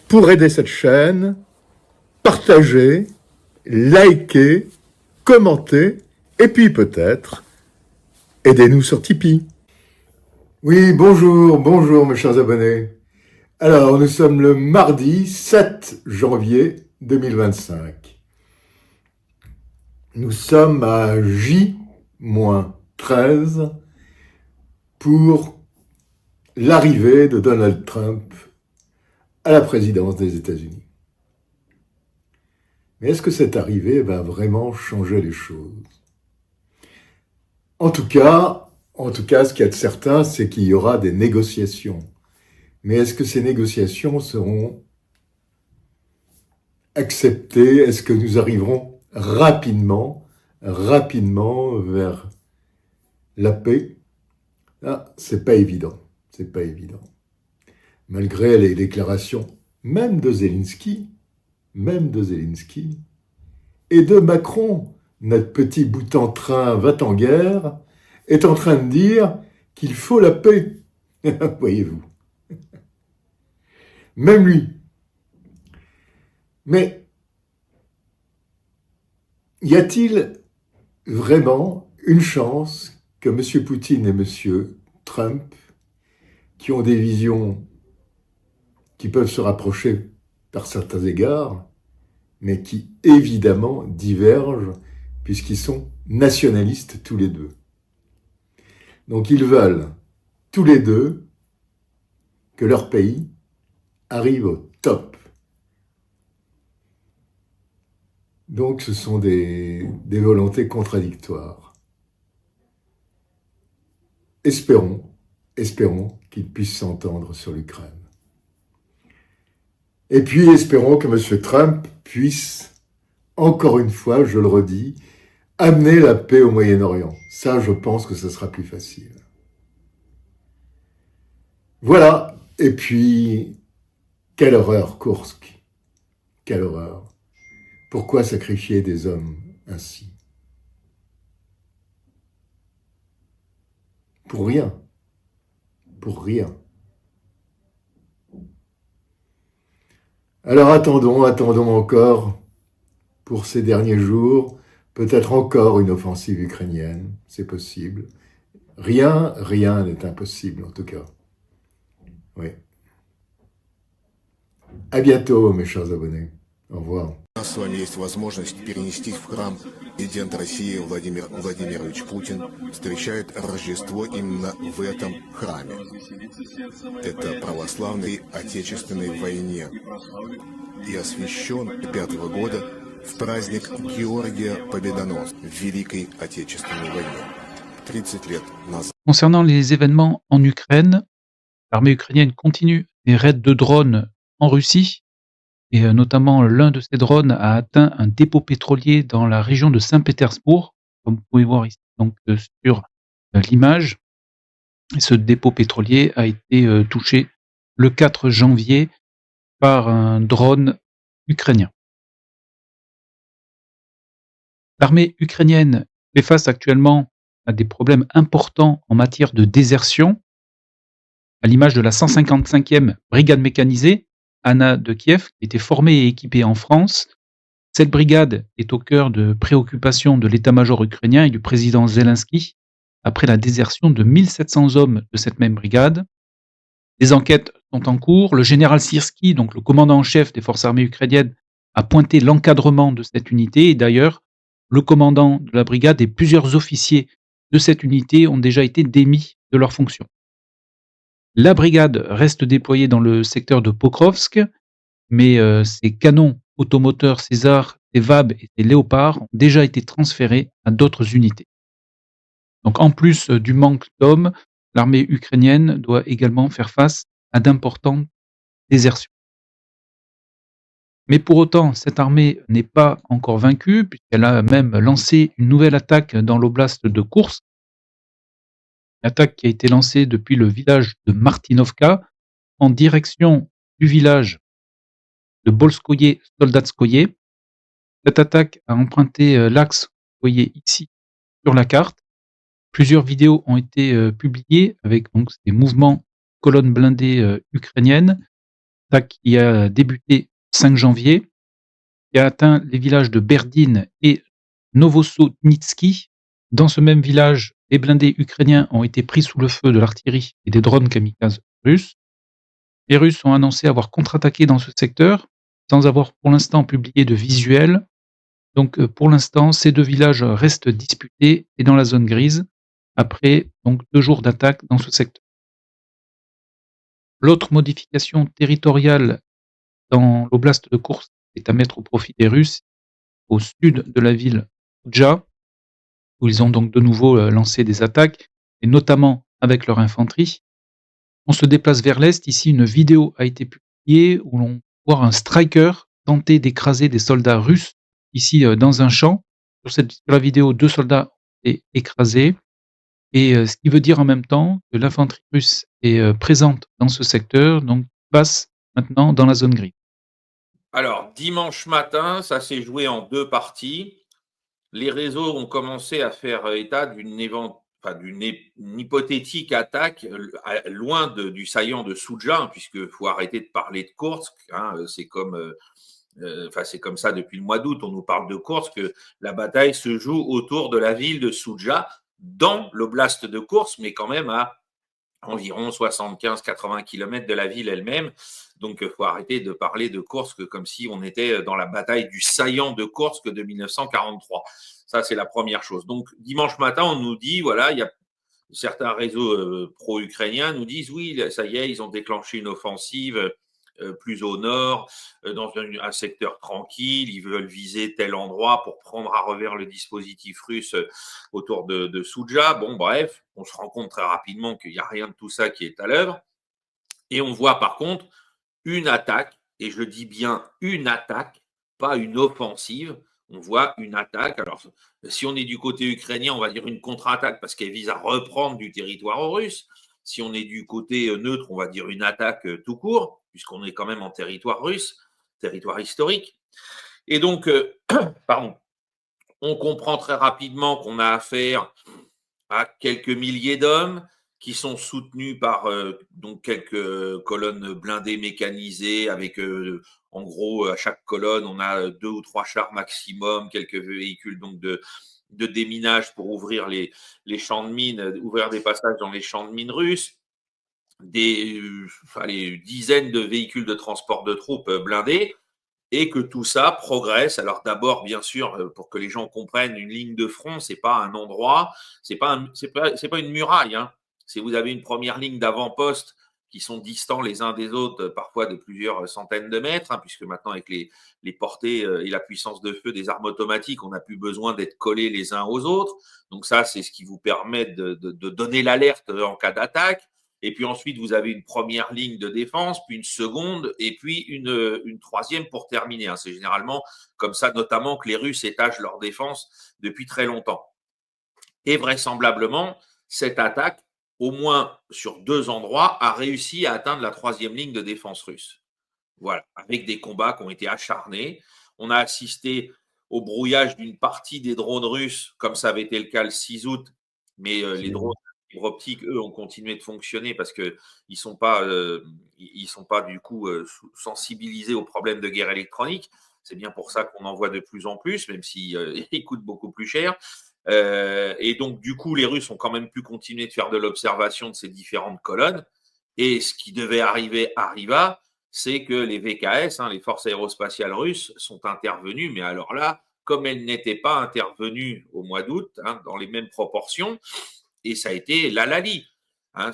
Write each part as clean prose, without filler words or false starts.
Pour aider cette chaîne, partagez, likez, commentez, et puis peut-être, aidez-nous sur Tipeee. Oui, bonjour mes chers abonnés. Alors, nous sommes le mardi 7 janvier 2025. Nous sommes à J-13 pour l'arrivée de Donald Trump à la présidence des États-Unis. Mais est-ce que cette arrivée va vraiment changer les choses? En tout cas, ce qu'il y a de certain, c'est qu'il y aura des négociations. Mais est-ce que ces négociations seront acceptées? Est-ce que nous arriverons rapidement vers la paix? Ah, c'est pas évident. Malgré les déclarations, même de Zelensky, et de Macron, notre petit bout en train va-t-en guerre, est en train de dire qu'il faut la paix. Voyez-vous. Même lui. Mais y a-t-il vraiment une chance que M. Poutine et M. Trump, qui ont des visions qui peuvent se rapprocher par certains égards, mais qui évidemment divergent puisqu'ils sont nationalistes tous les deux. Donc ils veulent tous les deux que leur pays arrive au top. Donc ce sont des volontés contradictoires. Espérons qu'ils puissent s'entendre sur l'Ukraine. Et puis espérons que M. Trump puisse, encore une fois, je le redis, amener la paix au Moyen-Orient. Ça, je pense que ce sera plus facile. Voilà. Et puis, quelle horreur, Koursk. Quelle horreur. Pourquoi sacrifier des hommes ainsi? Pour rien. Alors attendons encore pour ces derniers jours, peut-être encore une offensive ukrainienne, c'est possible. Rien n'est impossible en tout cas. Oui. À bientôt mes chers abonnés. Au revoir. У нас с вами есть возможность перенестись в храм. Президент России Владимир Владимирович Путин встречает Рождество именно в этом храме. Это православной Отечественной войне и освящен 5-го года в праздник Георгия Победоносца в Великой Отечественной войне. 30 лет назад. Concernant les événements en Ukraine, l'armée ukrainienne continue des raids de drones en Russie. Et notamment, l'un de ces drones a atteint un dépôt pétrolier dans la région de Saint-Pétersbourg, comme vous pouvez voir ici donc sur l'image. Et ce dépôt pétrolier a été touché le 4 janvier par un drone ukrainien. L'armée ukrainienne fait face actuellement à des problèmes importants en matière de désertion, à l'image de la 155e brigade mécanisée, Anna de Kiev, qui était formée et équipée en France. Cette brigade est au cœur de préoccupations de l'état-major ukrainien et du président Zelensky après la désertion de 1700 hommes de cette même brigade. Des enquêtes sont en cours. Le général Syrski, donc le commandant en chef des forces armées ukrainiennes, a pointé l'encadrement de cette unité et d'ailleurs, le commandant de la brigade et plusieurs officiers de cette unité ont déjà été démis de leurs fonctions. La brigade reste déployée dans le secteur de Pokrovsk, mais ses canons automoteurs César, ses VAB et ses Léopard ont déjà été transférés à d'autres unités. Donc en plus du manque d'hommes, l'armée ukrainienne doit également faire face à d'importantes désertions. Mais pour autant, cette armée n'est pas encore vaincue, puisqu'elle a même lancé une nouvelle attaque dans l'oblast de Koursk. Attaque qui a été lancée depuis le village de Martinovka en direction du village de Bolskoye-Soldatskoye. Cette attaque a emprunté l'axe que vous voyez ici sur la carte. Plusieurs vidéos ont été publiées avec donc ces mouvements colonnes blindées ukrainiennes. attaque qui a débuté 5 janvier, qui a atteint les villages de Berdine et Novosotnitsky. Dans ce même village, les blindés ukrainiens ont été pris sous le feu de l'artillerie et des drones kamikazes russes. Les Russes ont annoncé avoir contre-attaqué dans ce secteur, sans avoir pour l'instant publié de visuel. Donc pour l'instant, ces 2 villages restent disputés et dans la zone grise, après donc 2 jours d'attaque dans ce secteur. L'autre modification territoriale dans l'oblast de Koursk est à mettre au profit des Russes, au sud de la ville Soudja, où ils ont donc de nouveau lancé des attaques, et notamment avec leur infanterie. On se déplace vers l'est. Ici, une vidéo a été publiée où l'on voit un striker tenter d'écraser des soldats russes ici dans un champ. Sur la vidéo, 2 soldats ont été écrasés. Et ce qui veut dire en même temps que l'infanterie russe est présente dans ce secteur, donc passe maintenant dans la zone grise. Alors, dimanche matin, ça s'est joué en 2 parties. Les réseaux ont commencé à faire état d'une hypothétique attaque loin du saillant de Soudja, puisque faut arrêter de parler de Koursk. C'est comme ça depuis le mois d'août. On nous parle de Koursk. La bataille se joue autour de la ville de Soudja, dans l'oblast de Koursk, mais quand même à environ 75-80 km de la ville elle-même. Donc, il faut arrêter de parler de Koursk comme si on était dans la bataille du saillant de Koursk de 1943. Ça, c'est la première chose. Donc, dimanche matin, on nous dit, voilà, il y a certains réseaux pro-ukrainiens nous disent, oui, ça y est, ils ont déclenché une offensive plus au nord, dans un secteur tranquille, ils veulent viser tel endroit pour prendre à revers le dispositif russe autour de Soudja. Bon, bref, on se rend compte très rapidement qu'il n'y a rien de tout ça qui est à l'œuvre. Et on voit par contre une attaque, et je dis bien une attaque, pas une offensive. On voit une attaque. Alors, si on est du côté ukrainien, on va dire une contre-attaque parce qu'elle vise à reprendre du territoire russe. Si on est du côté neutre, on va dire une attaque tout court, puisqu'on est quand même en territoire russe, territoire historique. Et donc, on comprend très rapidement qu'on a affaire à quelques milliers d'hommes qui sont soutenus par donc quelques colonnes blindées mécanisées avec en gros à chaque colonne on a 2 ou 3 chars maximum, quelques véhicules donc de déminage pour ouvrir les champs de mines, ouvrir des passages dans les champs de mines russes, des dizaines de véhicules de transport de troupes blindés, et que tout ça progresse. Alors d'abord, bien sûr, pour que les gens comprennent, une ligne de front, c'est pas un endroit, c'est pas une muraille. Si vous avez une première ligne d'avant-poste qui sont distants les uns des autres, parfois de plusieurs centaines de mètres, puisque maintenant avec les portées et la puissance de feu des armes automatiques, on n'a plus besoin d'être collés les uns aux autres. Donc ça, c'est ce qui vous permet de donner l'alerte en cas d'attaque. Et puis ensuite, vous avez une première ligne de défense, puis une seconde, et puis une troisième pour terminer. C'est généralement comme ça, notamment, que les Russes étagent leur défense depuis très longtemps. Et vraisemblablement, cette attaque, au moins sur 2 endroits, a réussi à atteindre la troisième ligne de défense russe. Voilà, avec des combats qui ont été acharnés. On a assisté au brouillage d'une partie des drones russes, comme ça avait été le cas le 6 août, mais les drones optiques, eux, ont continué de fonctionner parce qu'ils ne sont pas du coup sensibilisés aux problèmes de guerre électronique. C'est bien pour ça qu'on en voit de plus en plus, même s'ils coûtent beaucoup plus cher. Et donc, du coup, les Russes ont quand même pu continuer de faire de l'observation de ces différentes colonnes. Et ce qui devait arriver arriva, c'est que les VKS, les forces aérospatiales russes, sont intervenues. Mais alors là, comme elles n'étaient pas intervenues au mois d'août, dans les mêmes proportions, et ça a été l'halali.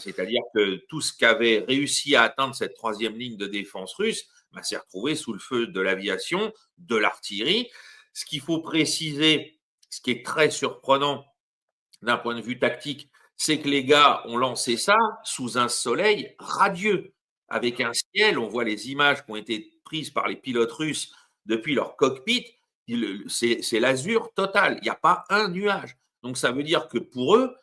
C'est-à-dire que tout ce qu'avait réussi à atteindre cette troisième ligne de défense russe s'est retrouvé sous le feu de l'aviation, de l'artillerie. Ce qu'il faut préciser, ce qui est très surprenant d'un point de vue tactique, c'est que les gars ont lancé ça sous un soleil radieux, avec un ciel. On voit les images qui ont été prises par les pilotes russes depuis leur cockpit. C'est l'azur total. Il n'y a pas un nuage. Donc ça veut dire que pour eux,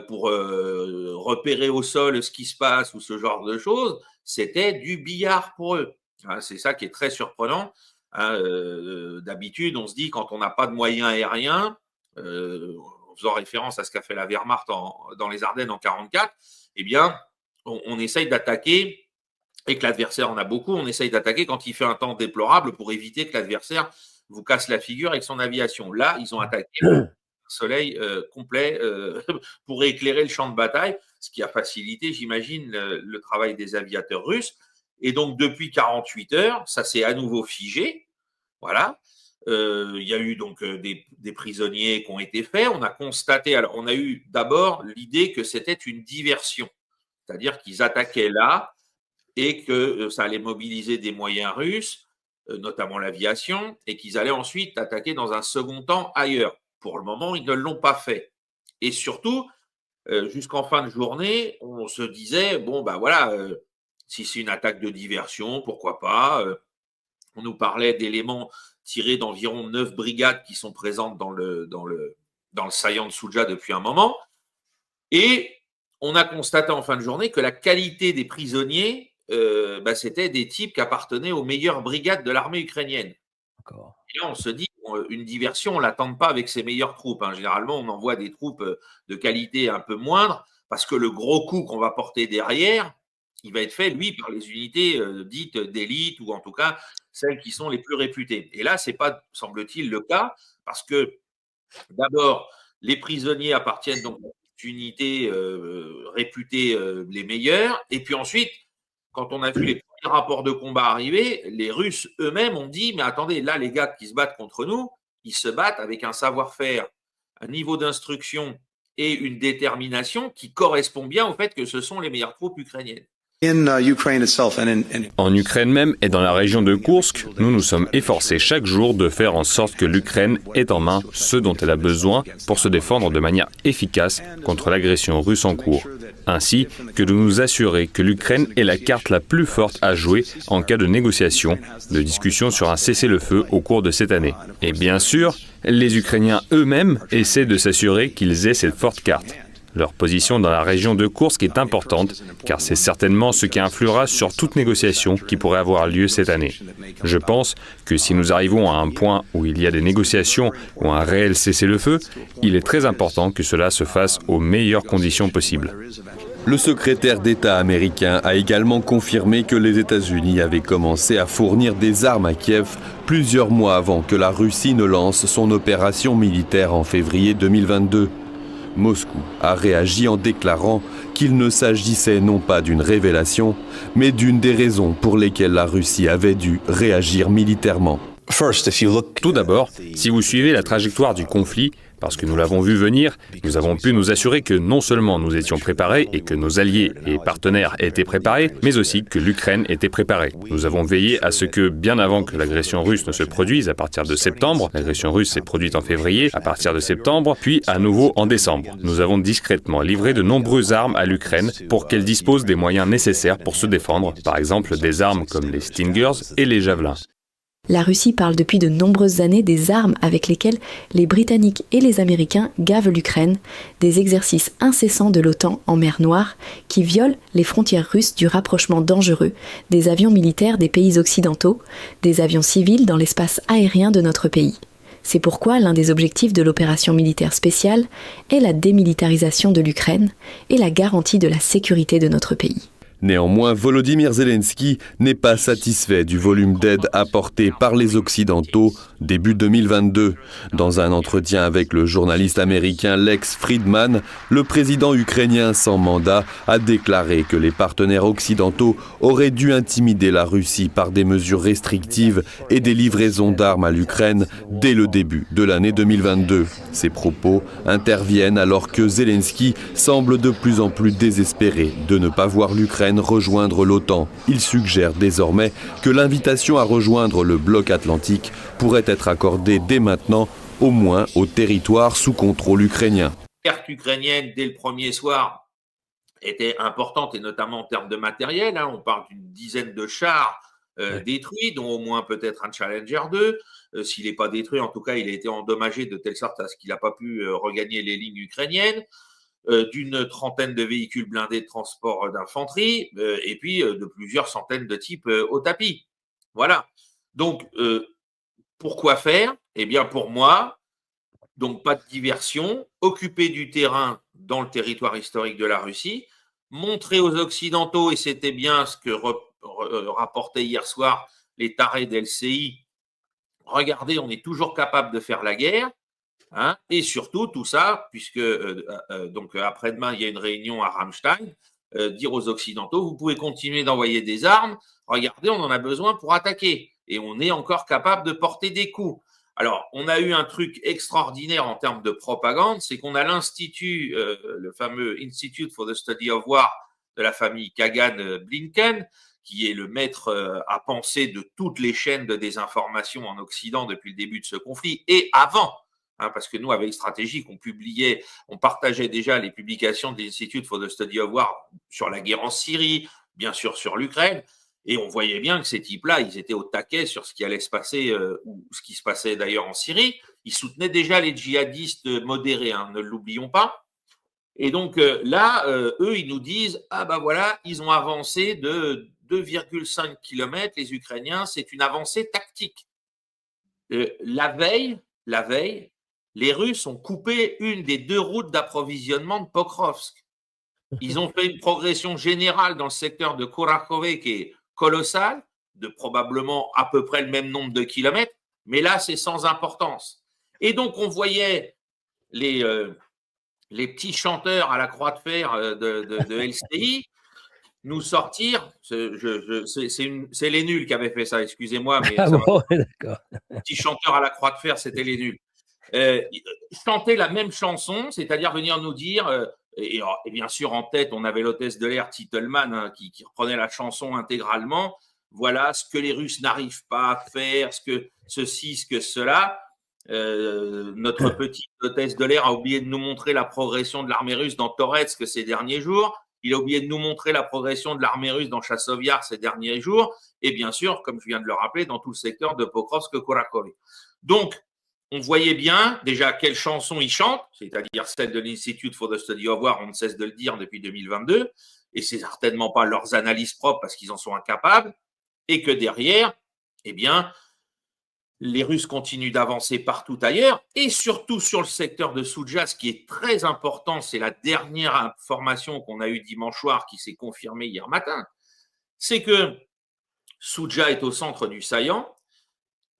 pour repérer au sol ce qui se passe ou ce genre de choses, c'était du billard pour eux. C'est ça qui est très surprenant. D'habitude, on se dit quand on n'a pas de moyens aériens, en faisant référence à ce qu'a fait la Wehrmacht dans les Ardennes en 1944, eh bien, on essaye d'attaquer et que l'adversaire en a beaucoup, on essaye d'attaquer quand il fait un temps déplorable pour éviter que l'adversaire vous casse la figure avec son aviation. Là, ils ont attaqué un soleil complet pour éclairer le champ de bataille, ce qui a facilité, j'imagine, le travail des aviateurs russes. Et donc, depuis 48 heures, ça s'est à nouveau figé. Voilà. Il y a eu donc des prisonniers qui ont été faits. On a constaté, alors on a eu d'abord l'idée que c'était une diversion, c'est-à-dire qu'ils attaquaient là et que ça allait mobiliser des moyens russes, notamment l'aviation, et qu'ils allaient ensuite attaquer dans un second temps ailleurs. Pour le moment, ils ne l'ont pas fait. Et surtout, jusqu'en fin de journée, on se disait, bon, ben voilà, si c'est une attaque de diversion, pourquoi pas. On nous parlait d'éléments tirés d'environ 9 brigades qui sont présentes dans le saillant de Souja depuis un moment. Et on a constaté en fin de journée que la qualité des prisonniers, c'était des types qui appartenaient aux meilleures brigades de l'armée ukrainienne. D'accord. Et là, on se dit, une diversion, on ne l'attend pas avec ses meilleures troupes. Hein. Généralement, on envoie des troupes de qualité un peu moindre parce que le gros coup qu'on va porter derrière, il va être fait, lui, par les unités dites d'élite ou en tout cas celles qui sont les plus réputées. Et là, ce n'est pas, semble-t-il, le cas parce que d'abord, les prisonniers appartiennent donc aux unités réputées les meilleures. Et puis ensuite, quand on a vu les premiers rapports de combat arriver, les Russes eux-mêmes ont dit, mais attendez, là, les gars qui se battent contre nous, ils se battent avec un savoir-faire, un niveau d'instruction et une détermination qui correspond bien au fait que ce sont les meilleures troupes ukrainiennes. En Ukraine même et dans la région de Koursk, nous nous sommes efforcés chaque jour de faire en sorte que l'Ukraine ait en main ce dont elle a besoin pour se défendre de manière efficace contre l'agression russe en cours, ainsi que de nous assurer que l'Ukraine ait la carte la plus forte à jouer en cas de négociation, de discussion sur un cessez-le-feu au cours de cette année. Et bien sûr, les Ukrainiens eux-mêmes essaient de s'assurer qu'ils aient cette forte carte. Leur position dans la région de Koursk est importante, car c'est certainement ce qui influera sur toute négociation qui pourrait avoir lieu cette année. Je pense que si nous arrivons à un point où il y a des négociations ou un réel cessez-le-feu, il est très important que cela se fasse aux meilleures conditions possibles. Le secrétaire d'État américain a également confirmé que les États-Unis avaient commencé à fournir des armes à Kiev plusieurs mois avant que la Russie ne lance son opération militaire en février 2022. Moscou a réagi en déclarant qu'il ne s'agissait non pas d'une révélation, mais d'une des raisons pour lesquelles la Russie avait dû réagir militairement. Tout d'abord, si vous suivez la trajectoire du conflit, parce que nous l'avons vu venir, nous avons pu nous assurer que non seulement nous étions préparés et que nos alliés et partenaires étaient préparés, mais aussi que l'Ukraine était préparée. Nous avons veillé à ce que, bien avant que l'agression russe ne se produise à partir de septembre, l'agression russe s'est produite en février, à partir de septembre, puis à nouveau en décembre. Nous avons discrètement livré de nombreuses armes à l'Ukraine pour qu'elle dispose des moyens nécessaires pour se défendre, par exemple des armes comme les Stingers et les Javelins. La Russie parle depuis de nombreuses années des armes avec lesquelles les Britanniques et les Américains gavent l'Ukraine, des exercices incessants de l'OTAN en mer Noire qui violent les frontières russes du rapprochement dangereux des avions militaires des pays occidentaux, des avions civils dans l'espace aérien de notre pays. C'est pourquoi l'un des objectifs de l'opération militaire spéciale est la démilitarisation de l'Ukraine et la garantie de la sécurité de notre pays. Néanmoins, Volodymyr Zelensky n'est pas satisfait du volume d'aide apporté par les Occidentaux début 2022. Dans un entretien avec le journaliste américain Lex Friedman, le président ukrainien sans mandat a déclaré que les partenaires occidentaux auraient dû intimider la Russie par des mesures restrictives et des livraisons d'armes à l'Ukraine dès le début de l'année 2022. Ces propos interviennent alors que Zelensky semble de plus en plus désespéré de ne pas voir l'Ukraine rejoindre l'OTAN. Il suggère désormais que l'invitation à rejoindre le bloc atlantique pourrait être accordée dès maintenant, au moins au territoire sous contrôle ukrainien. La carte ukrainienne, dès le premier soir, était importante, et notamment en termes de matériel. Hein. On parle d'une dizaine de chars détruits, dont au moins peut-être un Challenger 2. S'il n'est pas détruit, en tout cas, il a été endommagé de telle sorte à ce qu'il n'a pas pu regagner les lignes ukrainiennes. D'une trentaine de véhicules blindés de transport d'infanterie et puis de plusieurs centaines de types au tapis. Voilà. Donc, pourquoi faire ? Eh bien, pour moi, donc pas de diversion, occuper du terrain dans le territoire historique de la Russie, montrer aux Occidentaux, et c'était bien ce que rapportait hier soir les tarés d'LCI. Regardez, on est toujours capable de faire la guerre. Hein, et surtout, tout ça, puisque donc après-demain, il y a une réunion à Ramstein, dire aux Occidentaux, vous pouvez continuer d'envoyer des armes, regardez, on en a besoin pour attaquer, et on est encore capable de porter des coups. Alors, on a eu un truc extraordinaire en termes de propagande, c'est qu'on a l'Institut, le fameux Institute for the Study of War de la famille Kagan-Blinken, qui est le maître à penser de toutes les chaînes de désinformation en Occident depuis le début de ce conflit, et avant. Hein, parce que nous, avec Stratégique, on partageait déjà les publications de l'Institute for the Study of War sur la guerre en Syrie, bien sûr sur l'Ukraine, et on voyait bien que ces types-là, ils étaient au taquet sur ce qui allait se passer, ou ce qui se passait d'ailleurs en Syrie. Ils soutenaient déjà les djihadistes modérés, hein, ne l'oublions pas. Et donc là, eux, ils nous disent, ah ben voilà, ils ont avancé de 2,5 km, les Ukrainiens, c'est une avancée tactique. La veille, les Russes ont coupé une des 2 routes d'approvisionnement de Pokrovsk. Ils ont fait une progression générale dans le secteur de Kurakhove qui est colossale, de probablement à peu près le même nombre de kilomètres, mais là, c'est sans importance. Et donc, on voyait les petits chanteurs à la croix de fer de LCI nous sortir. C'est les nuls qui avaient fait ça, excusez-moi. Mais bon, d'accord. Les petits chanteurs à la croix de fer, c'était les nuls. Chanter la même chanson, c'est-à-dire venir nous dire, et bien sûr en tête, on avait l'hôtesse de l'air Titelman hein, qui reprenait la chanson intégralement. Voilà ce que les Russes n'arrivent pas à faire, ce que ceci, ce que cela. Notre petite hôtesse de l'air a oublié de nous montrer la progression de l'armée russe dans Toretsk ces derniers jours. Il a oublié de nous montrer la progression de l'armée russe dans Chassov-Yar ces derniers jours. Et bien sûr, comme je viens de le rappeler, dans tout le secteur de Pokrovsk-Kurakhove. Donc, on voyait bien déjà quelle chanson ils chantent, c'est-à-dire celle de l'Institute for the Study of War, on ne cesse de le dire depuis 2022, et c'est certainement pas leurs analyses propres parce qu'ils en sont incapables, et que derrière, eh bien, les Russes continuent d'avancer partout ailleurs, et surtout sur le secteur de Soudzha, ce qui est très important, c'est la dernière information qu'on a eue dimanche soir qui s'est confirmée hier matin, c'est que Soudzha est au centre du saillant,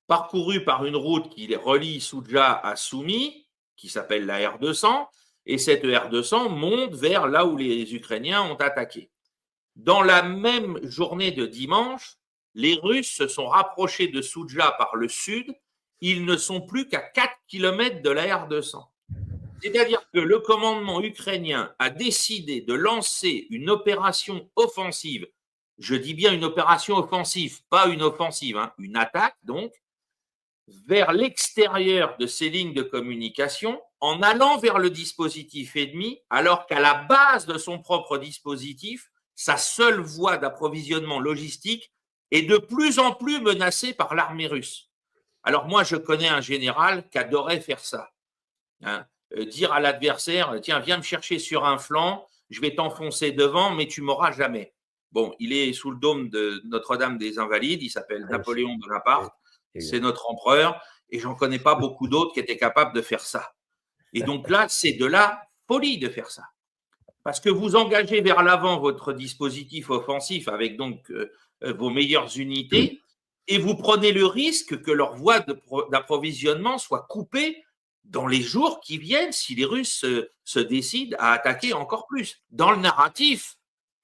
parcouru par une route qui relie Soudzha à Soumy, qui s'appelle la R200, et cette R200 monte vers là où les Ukrainiens ont attaqué. Dans la même journée de dimanche, les Russes se sont rapprochés de Soudzha par le sud, ils ne sont plus qu'à 4 km de la R200. C'est-à-dire que le commandement ukrainien a décidé de lancer une opération offensive, je dis bien une opération offensive, pas une offensive, hein, une attaque donc, vers l'extérieur de ces lignes de communication en allant vers le dispositif ennemi, alors qu'à la base de son propre dispositif, sa seule voie d'approvisionnement logistique est de plus en plus menacée par l'armée russe. Alors moi, je connais un général qui adorait faire ça. Hein, dire à l'adversaire, tiens, viens me chercher sur un flanc, je vais t'enfoncer devant, mais tu m'auras jamais. Bon, il est sous le dôme de Notre-Dame des Invalides, il s'appelle Napoléon Bonaparte. C'est notre empereur, et j'en connais pas beaucoup d'autres qui étaient capables de faire ça. Et donc là, c'est de la folie de faire ça. Parce que vous engagez vers l'avant votre dispositif offensif avec donc vos meilleures unités, et vous prenez le risque que leur voie d'approvisionnement soit coupée dans les jours qui viennent si les Russes se décident à attaquer encore plus. Dans le narratif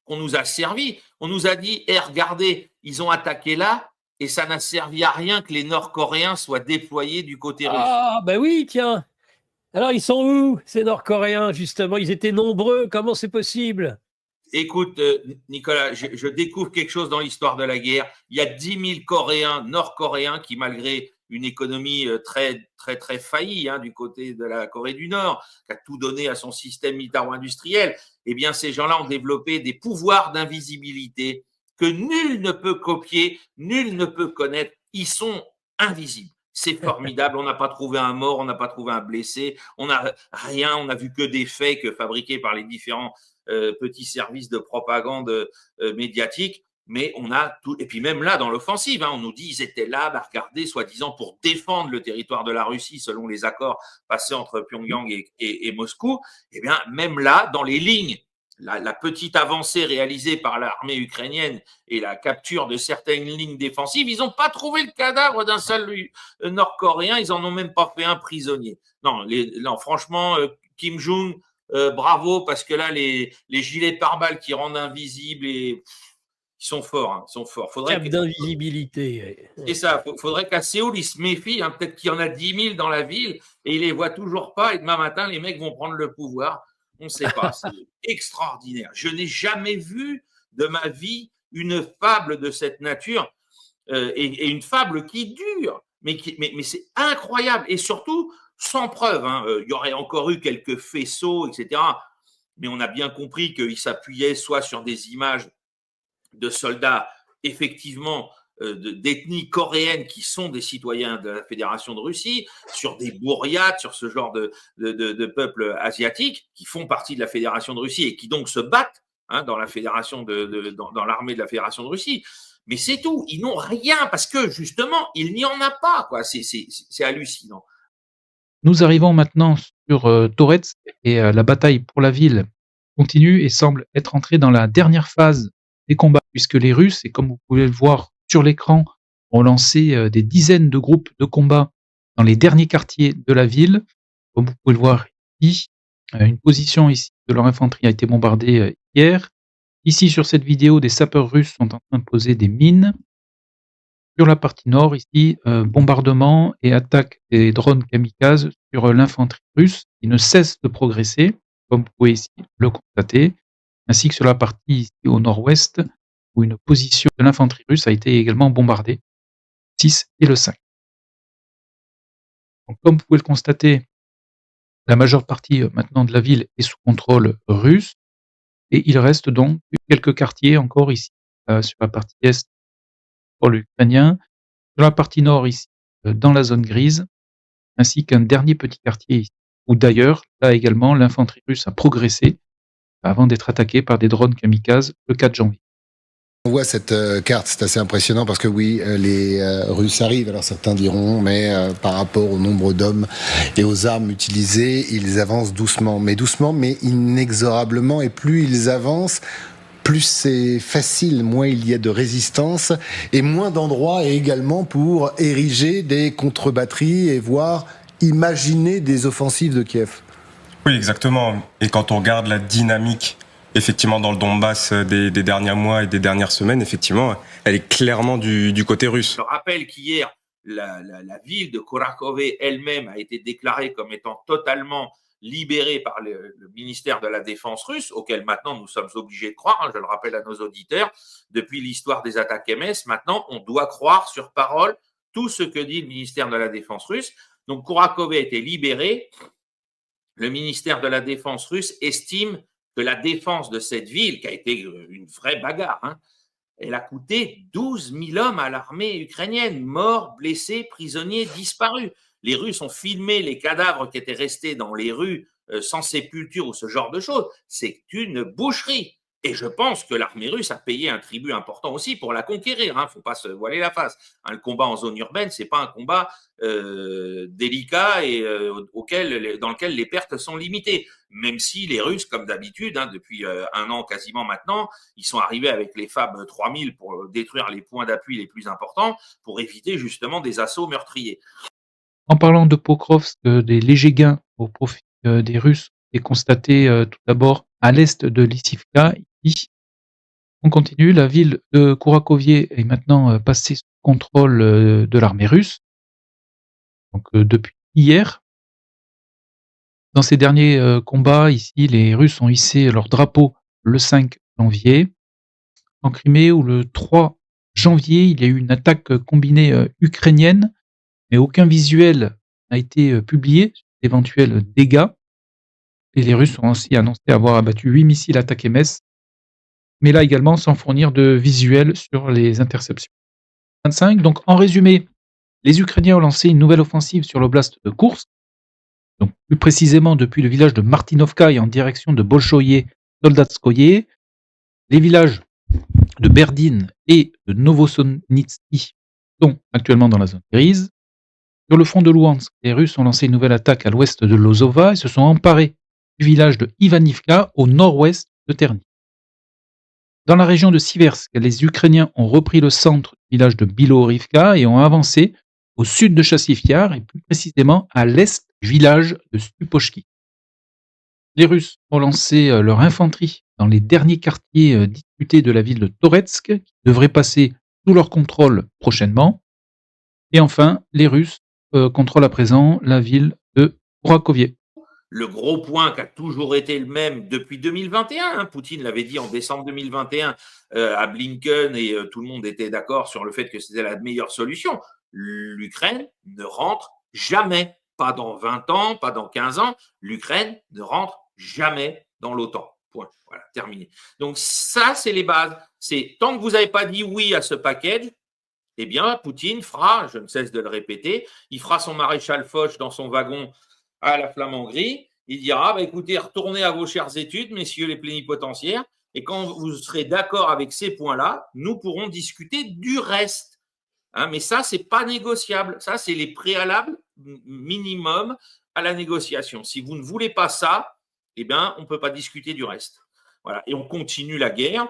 qu'on nous a servi, on nous a dit, regardez, ils ont attaqué là, et ça n'a servi à rien que les Nord-Coréens soient déployés du côté russe. Ah, ben oui, tiens. Alors, ils sont où, ces Nord-Coréens, justement? Ils étaient nombreux. Comment c'est possible? Écoute, Nicolas, je découvre quelque chose dans l'histoire de la guerre. Il y a 10 000 Coréens, Nord-Coréens, qui, malgré une économie très, très, très faillie hein, du côté de la Corée du Nord, qui a tout donné à son système militaro-industriel, eh bien, ces gens-là ont développé des pouvoirs d'invisibilité que nul ne peut copier, nul ne peut connaître. Ils sont invisibles. C'est formidable. On n'a pas trouvé un mort, on n'a pas trouvé un blessé, on n'a rien, on n'a vu que des fakes fabriqués par les différents petits services de propagande médiatique. Mais on a tout. Et puis même là, dans l'offensive, hein, on nous dit ils étaient là, bah, regardez, soi-disant pour défendre le territoire de la Russie selon les accords passés entre Pyongyang et Moscou. Eh bien, même là, dans les lignes la petite avancée réalisée par l'armée ukrainienne et la capture de certaines lignes défensives, ils n'ont pas trouvé le cadavre d'un seul Nord-Coréen, ils en ont même pas fait un prisonnier. Non, franchement, Kim Jong, bravo, parce que là, les gilets pare-balles qui rendent invisibles, ils sont forts, hein, ils sont forts. Cap d'invisibilité. C'est ça, faudrait qu'à Séoul, ils se méfient, hein, peut-être qu'il y en a 10 000 dans la ville et ils les voient toujours pas et demain matin, les mecs vont prendre le pouvoir. On ne sait pas, c'est extraordinaire. Je n'ai jamais vu de ma vie une fable de cette nature et une fable qui dure, mais c'est incroyable et surtout sans preuve. Hein. Il y aurait encore eu quelques faisceaux, etc. Mais on a bien compris qu'ils s'appuyaient soit sur des images de soldats effectivement d'ethnie coréenne qui sont des citoyens de la Fédération de Russie, sur des bourriates, sur ce genre de peuples asiatiques qui font partie de la Fédération de Russie et qui donc se battent dans la fédération dans l'armée de la Fédération de Russie. Mais c'est tout, ils n'ont rien parce que justement, il n'y en a pas, quoi. C'est hallucinant. Nous arrivons maintenant sur Toretsk et la bataille pour la ville continue et semble être entrée dans la dernière phase des combats, puisque les Russes, et comme vous pouvez le voir sur l'écran, ont lancé des dizaines de groupes de combat dans les derniers quartiers de la ville. Comme vous pouvez le voir ici, une position ici de leur infanterie a été bombardée hier. Ici, sur cette vidéo, des sapeurs russes sont en train de poser des mines. Sur la partie nord, ici, bombardement et attaque des drones kamikazes sur l'infanterie russe qui ne cesse de progresser, comme vous pouvez ici le constater, ainsi que sur la partie ici au nord-ouest, où une position de l'infanterie russe a été également bombardée, 6 et le 5. Donc, comme vous pouvez le constater, la majeure partie maintenant de la ville est sous contrôle russe, et il reste donc quelques quartiers encore ici, sur la partie est pour l'ukrainien, sur la partie nord ici, dans la zone grise, ainsi qu'un dernier petit quartier ici, où d'ailleurs, là également, l'infanterie russe a progressé avant d'être attaquée par des drones kamikazes le 4 janvier. On voit cette carte, c'est assez impressionnant parce que oui, les Russes arrivent, alors certains diront, mais par rapport au nombre d'hommes et aux armes utilisées, ils avancent doucement, mais inexorablement, et plus ils avancent, plus c'est facile, moins il y a de résistance et moins d'endroits également pour ériger des contre-batteries et voire imaginer des offensives de Kiev. Oui, exactement. Et quand on regarde la dynamique, effectivement, dans le Donbass des derniers mois et des dernières semaines, effectivement, elle est clairement du côté russe. Je rappelle qu'hier, la ville de Kourakove elle-même a été déclarée comme étant totalement libérée par le ministère de la Défense russe, auquel maintenant nous sommes obligés de croire, je le rappelle à nos auditeurs, depuis l'histoire des attaques MS, maintenant on doit croire sur parole tout ce que dit le ministère de la Défense russe. Donc Kourakove a été libérée. Le ministère de la Défense russe estime que la défense de cette ville, qui a été une vraie bagarre, elle a coûté 12 000 hommes à l'armée ukrainienne, morts, blessés, prisonniers, disparus. Les Russes ont filmé les cadavres qui étaient restés dans les rues sans sépulture ou ce genre de choses. C'est une boucherie. Et je pense que l'armée russe a payé un tribut important aussi pour la conquérir. Faut pas se voiler la face. Le combat en zone urbaine, c'est pas un combat délicat et dans lequel les pertes sont limitées. Même si les Russes, comme d'habitude, depuis un an quasiment maintenant, ils sont arrivés avec les FAB 3000 pour détruire les points d'appui les plus importants, pour éviter justement des assauts meurtriers. En parlant de Pokrovsk, des légers gains au profit des Russes est constaté tout d'abord à l'est de Lissivka. Ici, on continue. La ville de Kourakovié est maintenant passée sous contrôle de l'armée russe. Donc depuis hier. Dans ces derniers combats, ici, les Russes ont hissé leur drapeau le 5 janvier. En Crimée, où le 3 janvier, il y a eu une attaque combinée ukrainienne, mais aucun visuel n'a été publié sur d'éventuels dégâts. Et les Russes ont aussi annoncé avoir abattu 8 missiles attaques MS, mais là également sans fournir de visuel sur les interceptions. 25. Donc en résumé, les Ukrainiens ont lancé une nouvelle offensive sur l'oblast de Koursk, donc plus précisément depuis le village de Martinovka et en direction de Bolshoïe Soldatskoye. Les villages de Berdine et de Novosonitsky sont actuellement dans la zone grise. Sur le front de Louhansk, les Russes ont lancé une nouvelle attaque à l'ouest de Lozova et se sont emparés du village de Ivanivka au nord-ouest de Terni. Dans la région de Siversk, les Ukrainiens ont repris le centre du village de Bilohorivka et ont avancé au sud de Chassifiar et plus précisément à l'est du village de Stupochki. Les Russes ont lancé leur infanterie dans les derniers quartiers disputés de la ville de Toretsk, qui devraient passer sous leur contrôle prochainement. Et enfin, les Russes contrôlent à présent la ville de Kurakovie. Le gros point qui a toujours été le même depuis 2021, Poutine l'avait dit en décembre 2021 à Blinken et tout le monde était d'accord sur le fait que c'était la meilleure solution. L'Ukraine ne rentre jamais, pas dans 20 ans, pas dans 15 ans, l'Ukraine ne rentre jamais dans l'OTAN. Point. Voilà, terminé. Donc ça, c'est les bases. C'est tant que vous n'avez pas dit oui à ce package, eh bien, Poutine fera, je ne cesse de le répéter, il fera son maréchal Foch dans son wagon à la Flamme-Hongrie, il dira, écoutez, retournez à vos chères études, messieurs les plénipotentiaires, et quand vous serez d'accord avec ces points-là, nous pourrons discuter du reste. Mais ça, ce n'est pas négociable. Ça, c'est les préalables minimum à la négociation. Si vous ne voulez pas ça, eh bien, on ne peut pas discuter du reste. Voilà. Et on continue la guerre,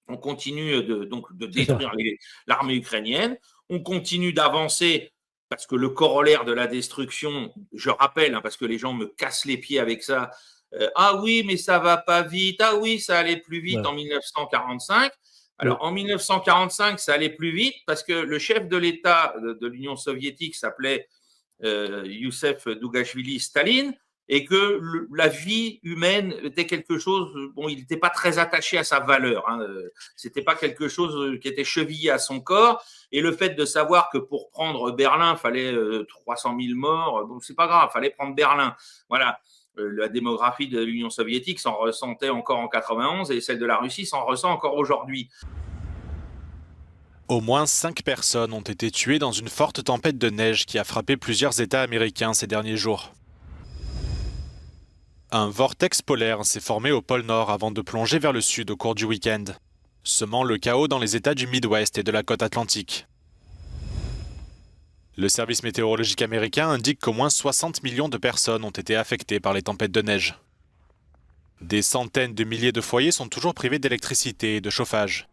on continue de détruire l'armée ukrainienne, on continue d'avancer. Parce que le corollaire de la destruction, je rappelle, parce que les gens me cassent les pieds avec ça, ah oui, mais ça va pas vite, ah oui, ça allait plus vite en 1945. Alors, en 1945, ça allait plus vite parce que le chef de l'État de l'Union soviétique s'appelait Youssef Dougashvili Staline et que la vie humaine était quelque chose, il n'était pas très attaché à sa valeur. C'était pas quelque chose qui était chevillé à son corps. Et le fait de savoir que pour prendre Berlin, il fallait 300 000 morts, c'est pas grave, il fallait prendre Berlin. Voilà. La démographie de l'Union soviétique s'en ressentait encore en 91 et celle de la Russie s'en ressent encore aujourd'hui. Au moins 5 personnes ont été tuées dans une forte tempête de neige qui a frappé plusieurs États américains ces derniers jours. Un vortex polaire s'est formé au pôle Nord avant de plonger vers le sud au cours du week-end, semant le chaos dans les États du Midwest et de la côte atlantique. Le service météorologique américain indique qu'au moins 60 millions de personnes ont été affectées par les tempêtes de neige. Des centaines de milliers de foyers sont toujours privés d'électricité et de chauffage,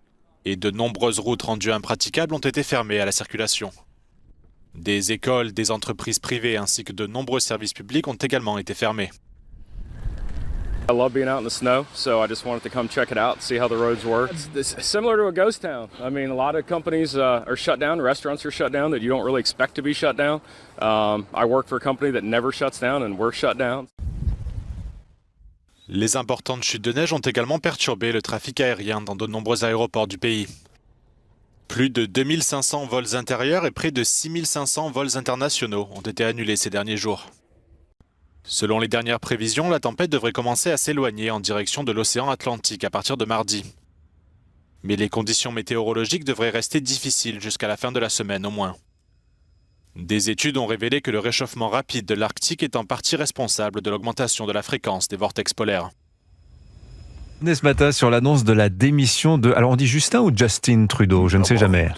et de nombreuses routes rendues impraticables ont été fermées à la circulation. Des écoles, des entreprises privées ainsi que de nombreux services publics ont également été fermés. I love being out in the snow, so I just wanted to come check it out, see how the roads work. It's similar to a ghost town. I mean, a lot of companies are shut down, restaurants are shut down that you don't really expect to be shut down. I work for a company that never shuts down and we're shut down. Les importantes chutes de neige ont également perturbé le trafic aérien dans de nombreux aéroports du pays. Plus de 2500 vols intérieurs et près de 6500 vols internationaux ont été annulés ces derniers jours. Selon les dernières prévisions, la tempête devrait commencer à s'éloigner en direction de l'océan Atlantique à partir de mardi. Mais les conditions météorologiques devraient rester difficiles jusqu'à la fin de la semaine au moins. Des études ont révélé que le réchauffement rapide de l'Arctique est en partie responsable de l'augmentation de la fréquence des vortex polaires. Ce matin sur l'annonce de la démission de... Alors on dit Justin ou Justin Trudeau, je ne sais jamais.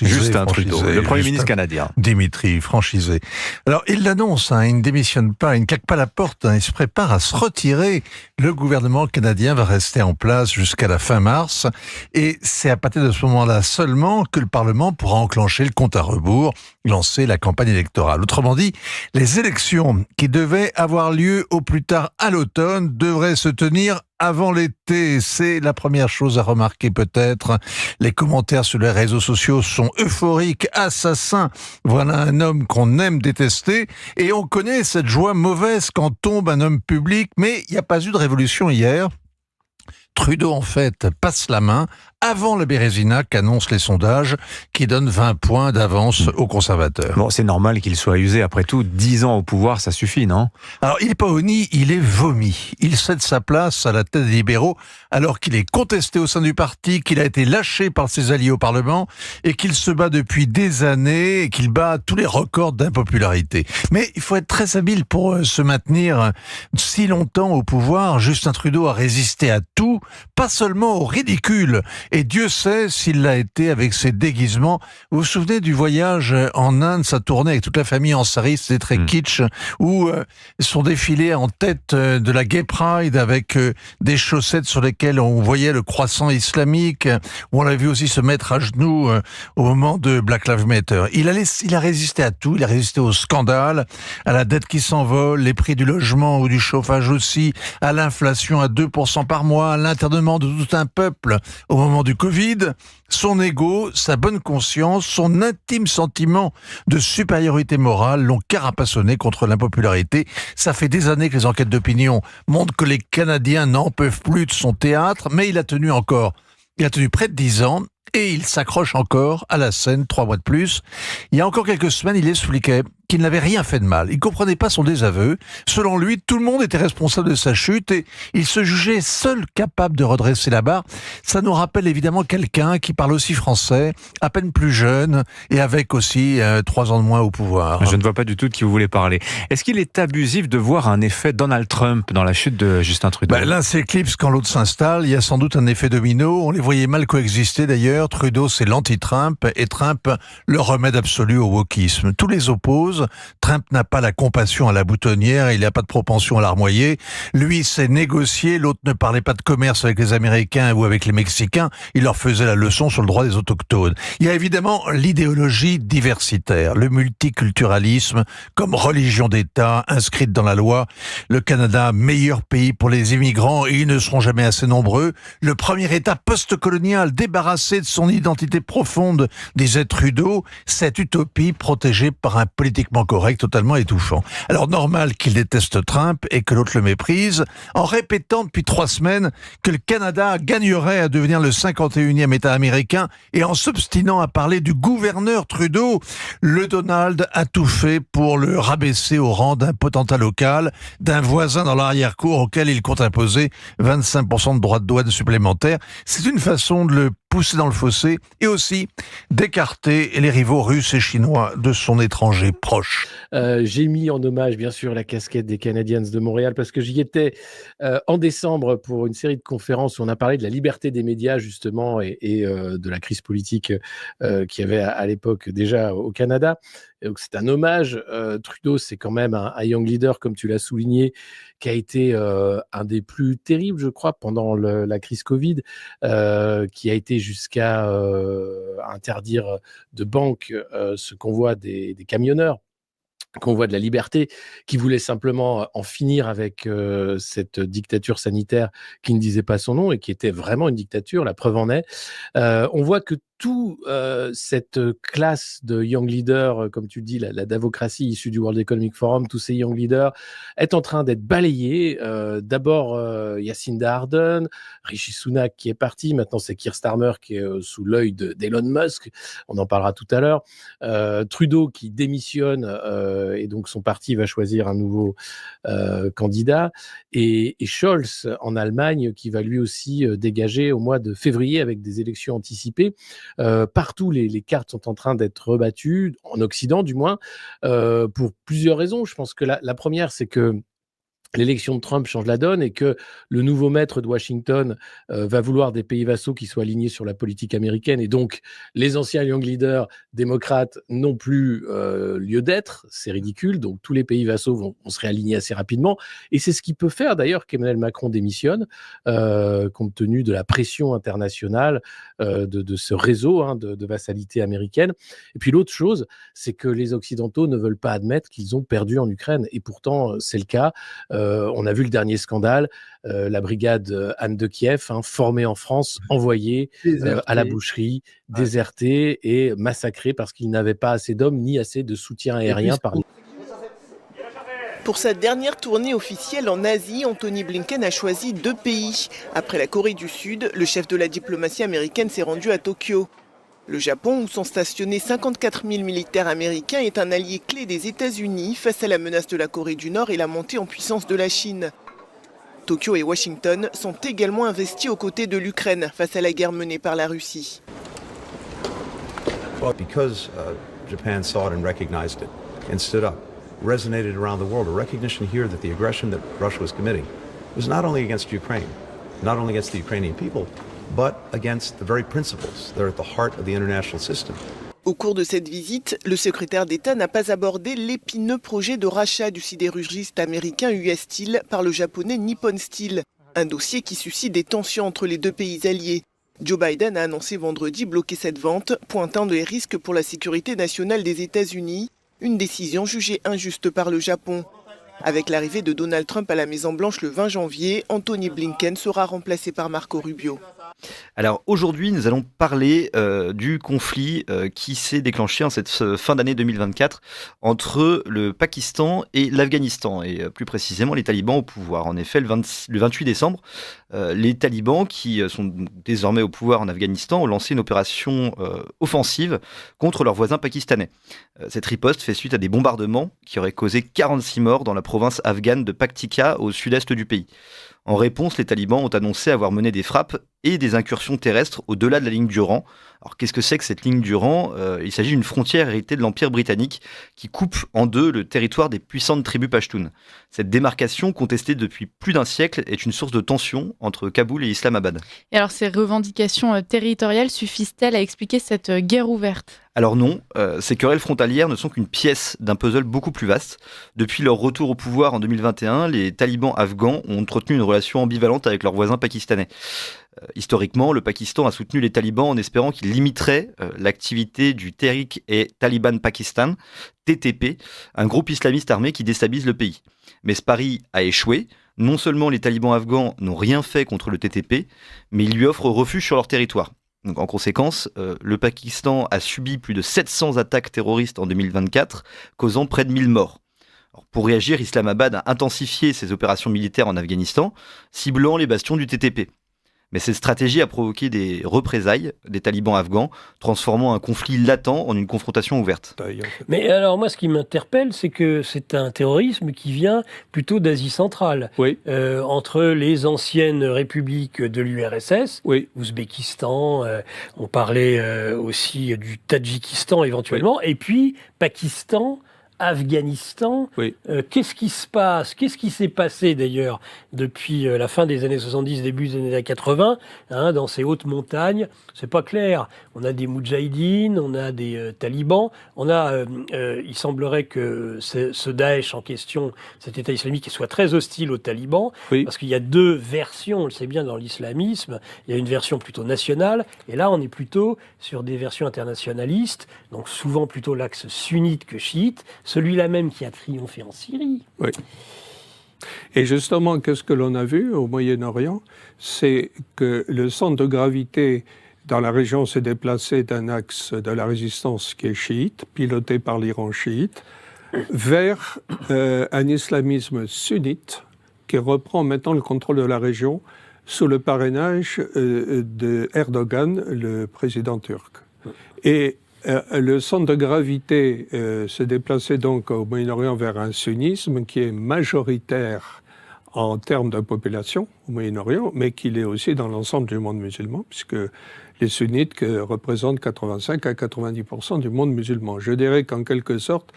Justin Trudeau, le Premier ministre canadien. Dimitri, franchisé. Alors il l'annonce, il ne démissionne pas, il ne claque pas la porte, il se prépare à se retirer. Le gouvernement canadien va rester en place jusqu'à la fin mars et c'est à partir de ce moment-là seulement que le Parlement pourra enclencher le compte à rebours, lancer la campagne électorale. Autrement dit, les élections qui devaient avoir lieu au plus tard à l'automne devraient se tenir avant l'été. C'est la première chose à remarquer peut-être. Les commentaires sur les réseaux sociaux sont euphoriques, assassins. Voilà un homme qu'on aime détester et on connaît cette joie mauvaise quand tombe un homme public, mais il n'y a pas eu de révolution hier. Trudeau, en fait, passe la main avant la Bérésina qu'annoncent les sondages qui donnent 20 points d'avance aux conservateurs. Bon, c'est normal qu'il soit usé. Après tout, 10 ans au pouvoir, ça suffit, non? Alors, il n'est pas honni, il est vomi. Il cède sa place à la tête des libéraux alors qu'il est contesté au sein du parti, qu'il a été lâché par ses alliés au Parlement et qu'il se bat depuis des années et qu'il bat tous les records d'impopularité. Mais il faut être très habile pour se maintenir si longtemps au pouvoir. Justin Trudeau a résisté à tout, pas seulement au ridicule Et Dieu sait s'il l'a été avec ses déguisements. Vous vous souvenez du voyage en Inde, sa tournée avec toute la famille en sari, c'était très kitsch, où son défilé en tête de la Gay Pride avec des chaussettes sur lesquelles on voyait le croissant islamique, où on l'a vu aussi se mettre à genoux au moment de Black Lives Matter. Il a résisté à tout, il a résisté au scandale, à la dette qui s'envole, les prix du logement ou du chauffage aussi, à l'inflation à 2% par mois, à l'internement de tout un peuple au moment du Covid. Son ego, sa bonne conscience, son intime sentiment de supériorité morale l'ont carapassonné contre l'impopularité. Ça fait des années que les enquêtes d'opinion montrent que les Canadiens n'en peuvent plus de son théâtre, mais il a tenu près de 10 ans. Et il s'accroche encore à la scène 3 mois de plus. Il y a encore quelques semaines, il expliquait qu'il n'avait rien fait de mal. Il comprenait pas son désaveu. Selon lui, tout le monde était responsable de sa chute et il se jugeait seul capable de redresser la barre. Ça nous rappelle évidemment quelqu'un qui parle aussi français, à peine plus jeune et avec aussi 3 ans de moins au pouvoir. Je ne vois pas du tout de qui vous voulez parler. Est-ce qu'il est abusif de voir un effet Donald Trump dans la chute de Justin Trudeau ? L'un s'éclipse quand l'autre s'installe. Il y a sans doute un effet domino. On les voyait mal coexister d'ailleurs. Trudeau, c'est l'anti-Trump et Trump, le remède absolu au wokisme. Tous les opposent. Trump n'a pas la compassion à la boutonnière, il n'a pas de propension à larmoyer. Lui, c'est négocier. L'autre ne parlait pas de commerce avec les Américains ou avec les Mexicains. Il leur faisait la leçon sur le droit des autochtones. Il y a évidemment l'idéologie diversitaire, le multiculturalisme comme religion d'État inscrite dans la loi. Le Canada, meilleur pays pour les immigrants, et ils ne seront jamais assez nombreux. Le premier État post-colonial débarrassé de son identité profonde, disait Trudeau, cette utopie protégée par un politiquement correct totalement étouffant. Alors normal qu'il déteste Trump et que l'autre le méprise, en répétant depuis 3 semaines que le Canada gagnerait à devenir le 51e État américain et en s'obstinant à parler du gouverneur Trudeau, le Donald a tout fait pour le rabaisser au rang d'un potentat local, d'un voisin dans l'arrière-cour auquel il compte imposer 25% de droits de douane supplémentaires. C'est une façon de le pousser dans le fossé et aussi d'écarter les rivaux russes et chinois de son étranger proche. J'ai mis en hommage, bien sûr, la casquette des Canadiens de Montréal parce que j'y étais en décembre pour une série de conférences où on a parlé de la liberté des médias, justement, et de la crise politique qu'il y avait à l'époque déjà au Canada. Et donc, c'est un hommage. Trudeau, c'est quand même un young leader, comme tu l'as souligné, qui a été un des plus terribles, je crois, pendant la crise Covid, qui a été jusqu'à interdire de banque ce convoi des camionneurs, convoi de la liberté, qui voulait simplement en finir avec cette dictature sanitaire qui ne disait pas son nom et qui était vraiment une dictature, la preuve en est. On voit que toute cette classe de young leaders, comme tu le dis, la davocratie issue du World Economic Forum, tous ces young leaders, est en train d'être balayés. D'abord, Jacinda Ardern, Rishi Sunak qui est parti, maintenant c'est Keir Starmer qui est sous l'œil d'Elon Musk, on en parlera tout à l'heure. Trudeau qui démissionne et donc son parti va choisir un nouveau candidat. Et Scholz en Allemagne qui va lui aussi dégager au mois de février avec des élections anticipées. Partout, les cartes sont en train d'être rebattues, en Occident du moins, pour plusieurs raisons. Je pense que la première, c'est que l'élection de Trump change la donne et que le nouveau maître de Washington va vouloir des pays vassaux qui soient alignés sur la politique américaine et donc les anciens young leaders démocrates n'ont plus lieu d'être, c'est ridicule, donc tous les pays vassaux vont se réaligner assez rapidement et c'est ce qui peut faire d'ailleurs qu'Emmanuel Macron démissionne compte tenu de la pression internationale de ce réseau de vassalité américaine. Et puis l'autre chose, c'est que les Occidentaux ne veulent pas admettre qu'ils ont perdu en Ukraine et pourtant c'est le cas. On a vu le dernier scandale, la brigade Anne de Kiev, formée en France, envoyée à la boucherie, désertée et massacrée parce qu'il n'avait pas assez d'hommes ni assez de soutien aérien. Pour sa dernière tournée officielle en Asie, Anthony Blinken a choisi 2 pays. Après la Corée du Sud, le chef de la diplomatie américaine s'est rendu à Tokyo. Le Japon, où sont stationnés 54 000 militaires américains, est un allié clé des États-Unis face à la menace de la Corée du Nord et la montée en puissance de la Chine. Tokyo et Washington sont également investis aux côtés de l'Ukraine face à la guerre menée par la Russie. Because Japan saw it and recognized it and stood up, resonated around the world, a recognition here that the aggression that Russia was committing was not only against Ukraine, not only against the Ukrainian people, but against the very principles that are at the heart of the international system. Au cours de cette visite, le secrétaire d'État n'a pas abordé l'épineux projet de rachat du sidérurgiste américain US Steel par le japonais Nippon Steel, un dossier qui suscite des tensions entre les deux pays alliés. Joe Biden a annoncé vendredi bloquer cette vente, pointant les risques pour la sécurité nationale des États-Unis, une décision jugée injuste par le Japon. Avec l'arrivée de Donald Trump à la Maison-Blanche le 20 janvier, Anthony Blinken sera remplacé par Marco Rubio. Alors aujourd'hui, nous allons parler du conflit qui s'est déclenché en cette fin d'année 2024 entre le Pakistan et l'Afghanistan, et plus précisément les talibans au pouvoir. En effet, le 28 décembre, les talibans, qui sont désormais au pouvoir en Afghanistan, ont lancé une opération offensive contre leurs voisins pakistanais. Cette riposte fait suite à des bombardements qui auraient causé 46 morts dans la province afghane de Paktika, au sud-est du pays. En réponse, les talibans ont annoncé avoir mené des frappes et des incursions terrestres au-delà de la ligne du rang. Alors qu'est-ce que c'est que cette ligne du rang ? Il s'agit d'une frontière héritée de l'Empire britannique qui coupe en deux le territoire des puissantes tribus pashtunes. Cette démarcation, contestée depuis plus d'un siècle, est une source de tension entre Kaboul et Islamabad. Et alors ces revendications territoriales suffisent-elles à expliquer cette guerre ouverte ? Alors non, ces querelles frontalières ne sont qu'une pièce d'un puzzle beaucoup plus vaste. Depuis leur retour au pouvoir en 2021, les talibans afghans ont entretenu une relation ambivalente avec leurs voisins pakistanais. Historiquement, le Pakistan a soutenu les talibans en espérant qu'ils limiteraient l'activité du Tehrik et Taliban Pakistan, TTP, un groupe islamiste armé qui déstabilise le pays. Mais ce pari a échoué. Non seulement les talibans afghans n'ont rien fait contre le TTP, mais ils lui offrent refuge sur leur territoire. Donc, en conséquence, le Pakistan a subi plus de 700 attaques terroristes en 2024, causant près de 1000 morts. Alors, pour réagir, Islamabad a intensifié ses opérations militaires en Afghanistan, ciblant les bastions du TTP. Mais cette stratégie a provoqué des représailles des talibans afghans, transformant un conflit latent en une confrontation ouverte. Mais alors moi, ce qui m'interpelle, c'est que c'est un terrorisme qui vient plutôt d'Asie centrale. Oui. Entre les anciennes républiques de l'URSS, oui. Ouzbékistan, on parlait aussi du Tadjikistan éventuellement, oui. Et puis Pakistan, Afghanistan, oui. Qu'est-ce qui se passe ? Qu'est-ce qui s'est passé d'ailleurs depuis la fin des années 70, début des années 80, dans ces hautes montagnes ? C'est pas clair. On a des moudjahidines, on a des talibans, on a, il semblerait que ce Daesh en question, cet État islamique, soit très hostile aux talibans, oui. Parce qu'il y a deux versions, on le sait bien dans l'islamisme, il y a une version plutôt nationale, et là on est plutôt sur des versions internationalistes, donc souvent plutôt l'axe sunnite que chiite, celui-là même qui a triomphé en Syrie. Oui. Et justement, qu'est-ce que l'on a vu au Moyen-Orient ? C'est que le centre de gravité dans la région s'est déplacé d'un axe de la résistance qui est chiite, piloté par l'Iran chiite, vers un islamisme sunnite qui reprend maintenant le contrôle de la région sous le parrainage d'Erdogan, le président turc. Et le centre de gravité s'est déplacé donc au Moyen-Orient vers un sunnisme qui est majoritaire en termes de population au Moyen-Orient, mais qui l'est aussi dans l'ensemble du monde musulman, puisque les sunnites représentent 85 à 90% du monde musulman. Je dirais qu'en quelque sorte,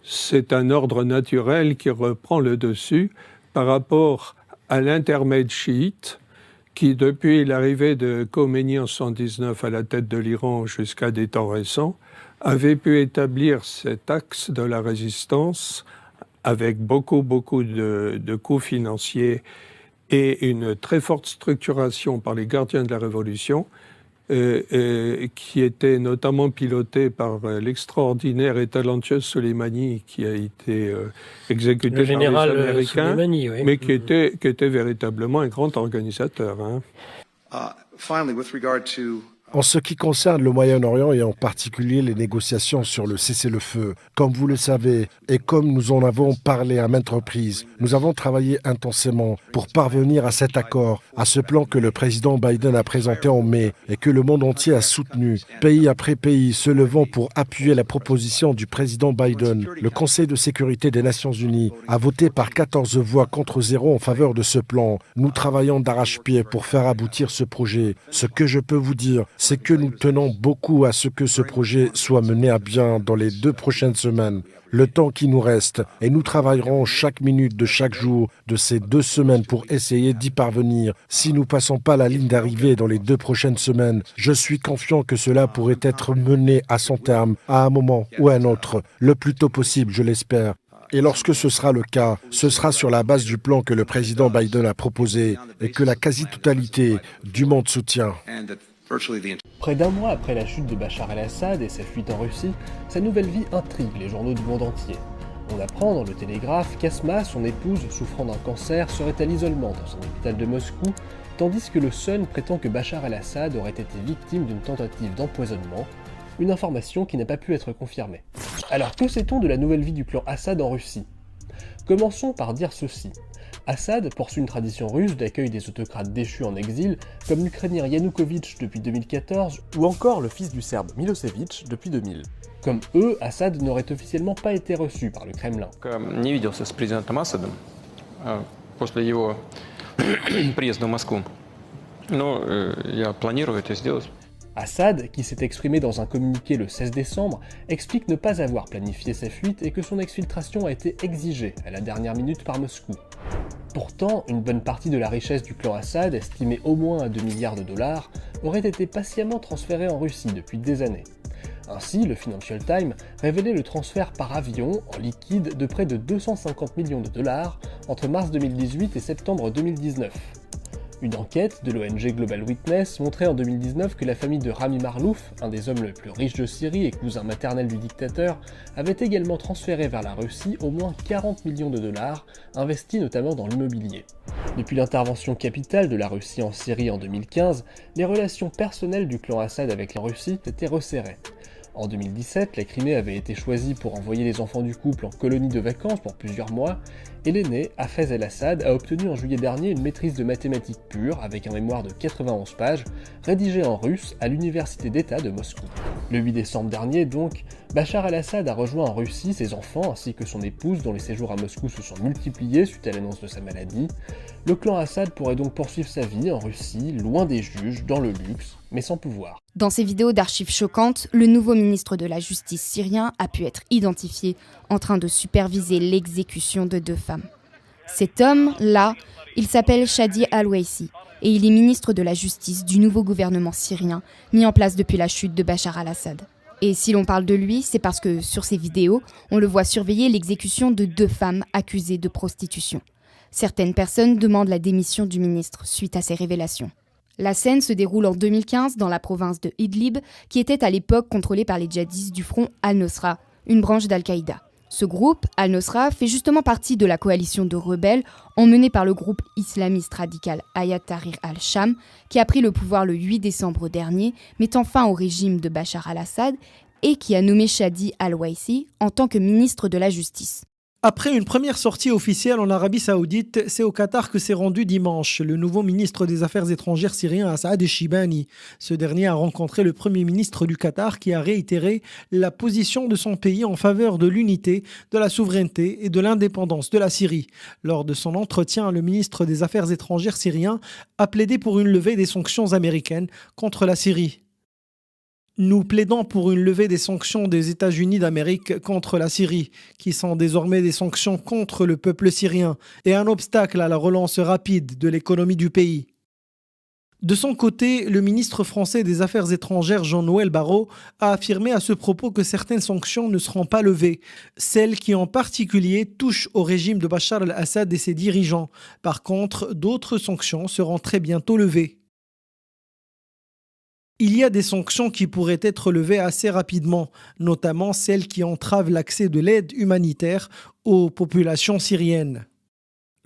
c'est un ordre naturel qui reprend le dessus par rapport à l'intermède chiite, qui, depuis l'arrivée de Khomeini en 1979 à la tête de l'Iran jusqu'à des temps récents, avait pu établir cet axe de la résistance avec beaucoup de coûts financiers et une très forte structuration par les gardiens de la Révolution, qui était notamment piloté par l'extraordinaire et talentueux Soleimani, qui a été exécuté par les Américains, oui. Mais qui était véritablement un grand organisateur. En ce qui concerne le Moyen-Orient et en particulier les négociations sur le cessez-le-feu, comme vous le savez et comme nous en avons parlé à maintes reprises, nous avons travaillé intensément pour parvenir à cet accord, à ce plan que le président Biden a présenté en mai et que le monde entier a soutenu, pays après pays se levant pour appuyer la proposition du président Biden. Le Conseil de sécurité des Nations Unies a voté par 14 voix contre 0 en faveur de ce plan. Nous travaillons d'arrache-pied pour faire aboutir ce projet. Ce que je peux vous dire, c'est que nous tenons beaucoup à ce que ce projet soit mené à bien dans les 2 prochaines semaines. Le temps qui nous reste, et nous travaillerons chaque minute de chaque jour de ces 2 semaines pour essayer d'y parvenir. Si nous ne passons pas la ligne d'arrivée dans les 2 prochaines semaines, je suis confiant que cela pourrait être mené à son terme à un moment ou à un autre, le plus tôt possible, je l'espère. Et lorsque ce sera le cas, ce sera sur la base du plan que le président Biden a proposé et que la quasi-totalité du monde soutient. Près d'un mois après la chute de Bachar el-Assad et sa fuite en Russie, sa nouvelle vie intrigue les journaux du monde entier. On apprend dans le Télégraphe qu'Asma, son épouse souffrant d'un cancer, serait à l'isolement dans son hôpital de Moscou, tandis que le Sun prétend que Bachar el-Assad aurait été victime d'une tentative d'empoisonnement, une information qui n'a pas pu être confirmée. Alors que sait-on de la nouvelle vie du clan Assad en Russie ? Commençons par dire ceci. Assad poursuit une tradition russe d'accueil des autocrates déchus en exil, comme l'Ukrainien Yanukovych depuis 2014, ou encore le fils du Serbe Milosevic depuis 2000. Comme eux, Assad n'aurait officiellement pas été reçu par le Kremlin. Не виделся с президентом Асадом после его приезда в Москву. Но я планирую это сделать. Assad, qui s'est exprimé dans un communiqué le 16 décembre, explique ne pas avoir planifié sa fuite et que son exfiltration a été exigée à la dernière minute par Moscou. Pourtant, une bonne partie de la richesse du clan Assad, estimée au moins à 2 milliards de dollars, aurait été patiemment transférée en Russie depuis des années. Ainsi, le Financial Times révélait le transfert par avion, en liquide, de près de 250 millions de dollars entre mars 2018 et septembre 2019. Une enquête de l'ONG Global Witness montrait en 2019 que la famille de Rami Marlouf, un des hommes les plus riches de Syrie et cousin maternel du dictateur, avait également transféré vers la Russie au moins 40 millions de dollars, investis notamment dans l'immobilier. Depuis l'intervention capitale de la Russie en Syrie en 2015, les relations personnelles du clan Assad avec la Russie s'étaient resserrées. En 2017, la Crimée avait été choisie pour envoyer les enfants du couple en colonie de vacances pour plusieurs mois, et l'aîné, Hafez el-Assad, a obtenu en juillet dernier une maîtrise de mathématiques pures avec un mémoire de 91 pages, rédigé en russe à l'Université d'État de Moscou. Le 8 décembre dernier, donc, Bachar el-Assad a rejoint en Russie ses enfants ainsi que son épouse dont les séjours à Moscou se sont multipliés suite à l'annonce de sa maladie. Le clan Assad pourrait donc poursuivre sa vie en Russie, loin des juges, dans le luxe, mais sans pouvoir. Dans ces vidéos d'archives choquantes, le nouveau ministre de la Justice syrien a pu être identifié en train de superviser l'exécution de 2 femmes. Cet homme-là, il s'appelle Shadi Al-Waisi et il est ministre de la Justice du nouveau gouvernement syrien mis en place depuis la chute de Bachar al-Assad. Et si l'on parle de lui, c'est parce que sur ces vidéos, on le voit surveiller l'exécution de 2 femmes accusées de prostitution. Certaines personnes demandent la démission du ministre suite à ces révélations. La scène se déroule en 2015 dans la province de Idlib, qui était à l'époque contrôlée par les djihadistes du front Al-Nosra, une branche d'Al-Qaïda. Ce groupe, Al-Nosra, fait justement partie de la coalition de rebelles emmenée par le groupe islamiste radical Hayat Tahrir al-Sham, qui a pris le pouvoir le 8 décembre dernier, mettant fin au régime de Bachar al-Assad et qui a nommé Shadi Al-Waisi en tant que ministre de la Justice. Après une première sortie officielle en Arabie Saoudite, c'est au Qatar que s'est rendu dimanche le nouveau ministre des Affaires étrangères syrien Assaad Eshibani. Ce dernier a rencontré le premier ministre du Qatar qui a réitéré la position de son pays en faveur de l'unité, de la souveraineté et de l'indépendance de la Syrie. Lors de son entretien, le ministre des Affaires étrangères syrien a plaidé pour une levée des sanctions américaines contre la Syrie. Nous plaidons pour une levée des sanctions des États-Unis d'Amérique contre la Syrie, qui sont désormais des sanctions contre le peuple syrien et un obstacle à la relance rapide de l'économie du pays. De son côté, le ministre français des Affaires étrangères Jean-Noël Barrot a affirmé à ce propos que certaines sanctions ne seront pas levées, celles qui en particulier touchent au régime de Bachar el-Assad et ses dirigeants. Par contre, d'autres sanctions seront très bientôt levées. Il y a des sanctions qui pourraient être levées assez rapidement, notamment celles qui entravent l'accès de l'aide humanitaire aux populations syriennes.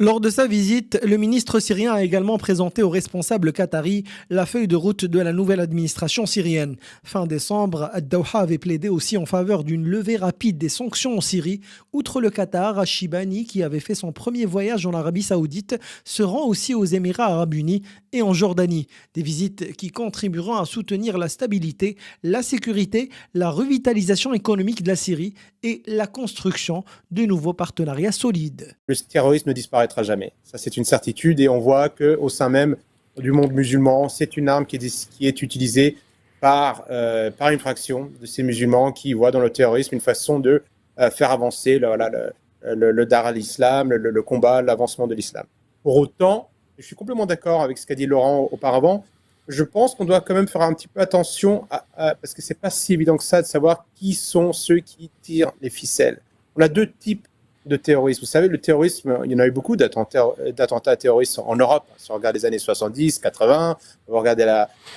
Lors de sa visite, le ministre syrien a également présenté aux responsables qataris la feuille de route de la nouvelle administration syrienne. Fin décembre, Ad-Dawha avait plaidé aussi en faveur d'une levée rapide des sanctions en Syrie. Outre le Qatar, Ashibani, qui avait fait son premier voyage en Arabie Saoudite, se rend aussi aux Émirats Arabes Unis et en Jordanie. Des visites qui contribueront à soutenir la stabilité, la sécurité, la revitalisation économique de la Syrie et la construction de nouveaux partenariats solides. Le terrorisme ne disparaîtra jamais. Ça, c'est une certitude et on voit qu'au sein même du monde musulman, c'est une arme qui est utilisée par une fraction de ces musulmans qui voient dans le terrorisme une façon de faire avancer le dar à l'islam, le combat, l'avancement de l'islam. Pour autant, je suis complètement d'accord avec ce qu'a dit Laurent auparavant, je pense qu'on doit quand même faire un petit peu attention, parce que c'est pas si évident que ça de savoir qui sont ceux qui tirent les ficelles. On a deux types de terrorisme. Vous savez, le terrorisme, il y en a eu beaucoup d'attentats terroristes en Europe. Si on regarde les années 70, 80, vous regardez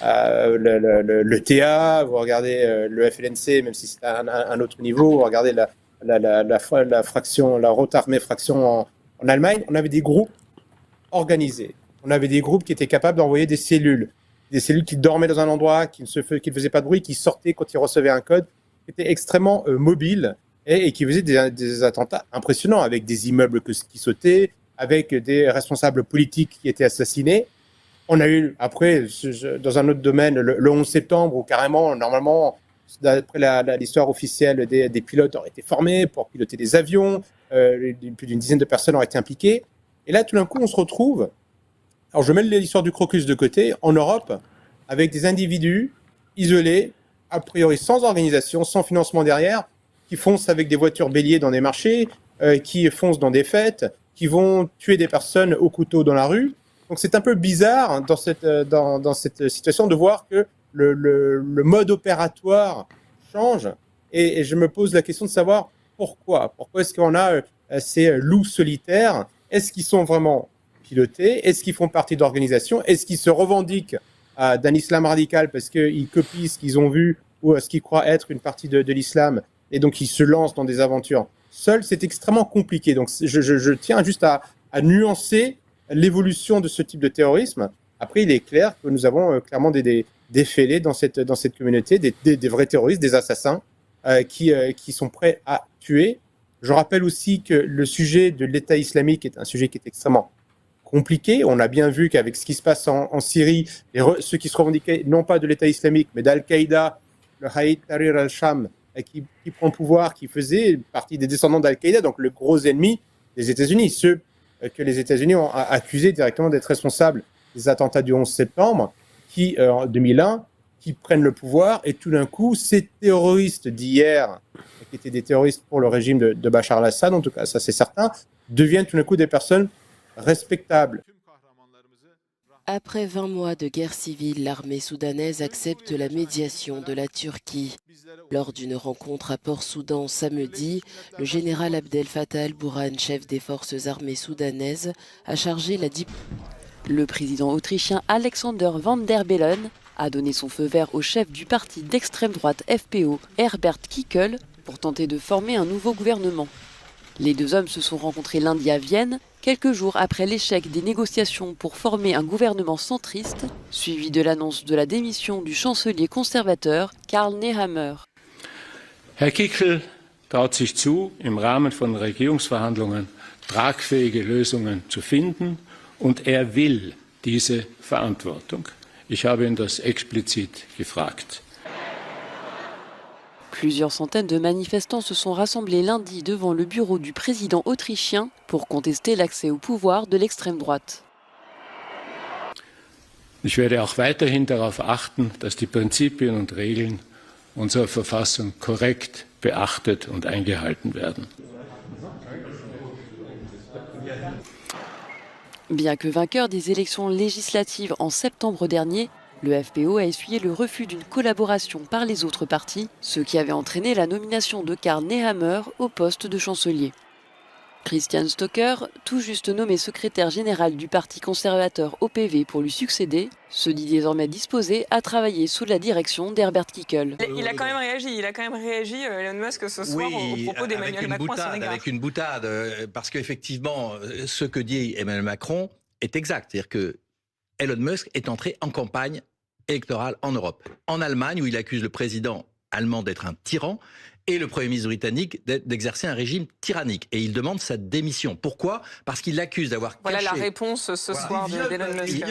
le TA, vous regardez le FLNC, même si c'est un autre niveau, vous regardez la fraction, la Rote Armee fraction en Allemagne, on avait des groupes organisés. On avait des groupes qui étaient capables d'envoyer des cellules qui dormaient dans un endroit, qui ne faisaient pas de bruit, qui sortaient quand ils recevaient un code, qui étaient extrêmement mobiles et qui faisaient des attentats impressionnants, avec des immeubles qui sautaient, avec des responsables politiques qui étaient assassinés. On a eu, après, dans un autre domaine, le 11 septembre, où carrément, normalement, d'après l'histoire officielle, des pilotes auraient été formés pour piloter des avions, plus d'une dizaine de personnes auraient été impliquées. Et là, tout d'un coup, on se retrouve, alors je mets l'histoire du Crocus de côté, en Europe, avec des individus isolés, a priori sans organisation, sans financement derrière, qui foncent avec des voitures béliers dans des marchés, qui foncent dans des fêtes, qui vont tuer des personnes au couteau dans la rue. Donc c'est un peu bizarre dans cette situation de voir que le mode opératoire change. Et je me pose la question de savoir pourquoi. Pourquoi est-ce qu'on a ces loups solitaires? Est-ce qu'ils sont vraiment pilotés? Est-ce qu'ils font partie d'organisations? Est-ce qu'ils se revendiquent d'un islam radical parce qu'ils copient ce qu'ils ont vu ou ce qu'ils croient être une partie de l'islam, et donc ils se lancent dans des aventures seuls? C'est extrêmement compliqué. Donc je tiens juste à nuancer l'évolution de ce type de terrorisme. Après, il est clair que nous avons clairement des fêlés dans cette communauté, des vrais terroristes, des assassins qui sont prêts à tuer. Je rappelle aussi que le sujet de l'État islamique est un sujet qui est extrêmement compliqué. On a bien vu qu'avec ce qui se passe en Syrie, ceux qui se revendiquaient non pas de l'État islamique, mais d'Al-Qaïda, le Hayat Tahrir al-Sham, qui prend le pouvoir, qui faisait partie des descendants d'Al-Qaïda, donc le gros ennemi des États-Unis, ceux que les États-Unis ont accusés directement d'être responsables des attentats du 11 septembre, en 2001, qui prennent le pouvoir, et tout d'un coup, ces terroristes d'hier, qui étaient des terroristes pour le régime de Bachar al-Assad, en tout cas ça c'est certain, deviennent tout d'un coup des personnes respectables. Après 20 mois de guerre civile, l'armée soudanaise accepte la médiation de la Turquie. Lors d'une rencontre à Port-Soudan samedi, le général Abdel Fattah al-Burhan, chef des forces armées soudanaises, a chargé la diplomatie. Le président autrichien Alexander Van der Bellen a donné son feu vert au chef du parti d'extrême droite FPO, Herbert Kickl, pour tenter de former un nouveau gouvernement. Les deux hommes se sont rencontrés lundi à Vienne, quelques jours après l'échec des négociations pour former un gouvernement centriste, suivi de l'annonce de la démission du chancelier conservateur Karl Nehammer. Herr Kickl traut sich zu, im Rahmen von Regierungsverhandlungen tragfähige Lösungen zu finden, und will diese Verantwortung. Ich habe ihn das explizit gefragt. Plusieurs centaines de manifestants se sont rassemblés lundi devant le bureau du président autrichien pour contester l'accès au pouvoir de l'extrême droite. Ich werde auch weiterhin darauf achten, dass die Prinzipien und Regeln unserer Verfassung korrekt beachtet und eingehalten werden. Bien que vainqueur des élections législatives en septembre dernier, le FPO a essuyé le refus d'une collaboration par les autres partis, ce qui avait entraîné la nomination de Karl Nehammer au poste de chancelier. Christian Stocker, tout juste nommé secrétaire général du parti conservateur OPV pour lui succéder, se dit désormais disposé à travailler sous la direction d'Herbert Kickl. Il a quand même réagi, Elon Musk, ce soir au propos d'Emmanuel Macron à son égard. Avec une boutade, parce qu'effectivement, ce que dit Emmanuel Macron est exact. C'est-à-dire que Elon Musk est entré en campagne électorale en Europe. En Allemagne, où il accuse le président allemand d'être un tyran, et le Premier ministre britannique d'exercer un régime tyrannique. Et il demande sa démission. Pourquoi? Parce qu'il l'accuse d'avoir caché... Voilà la réponse ce soir d'Elon Musk.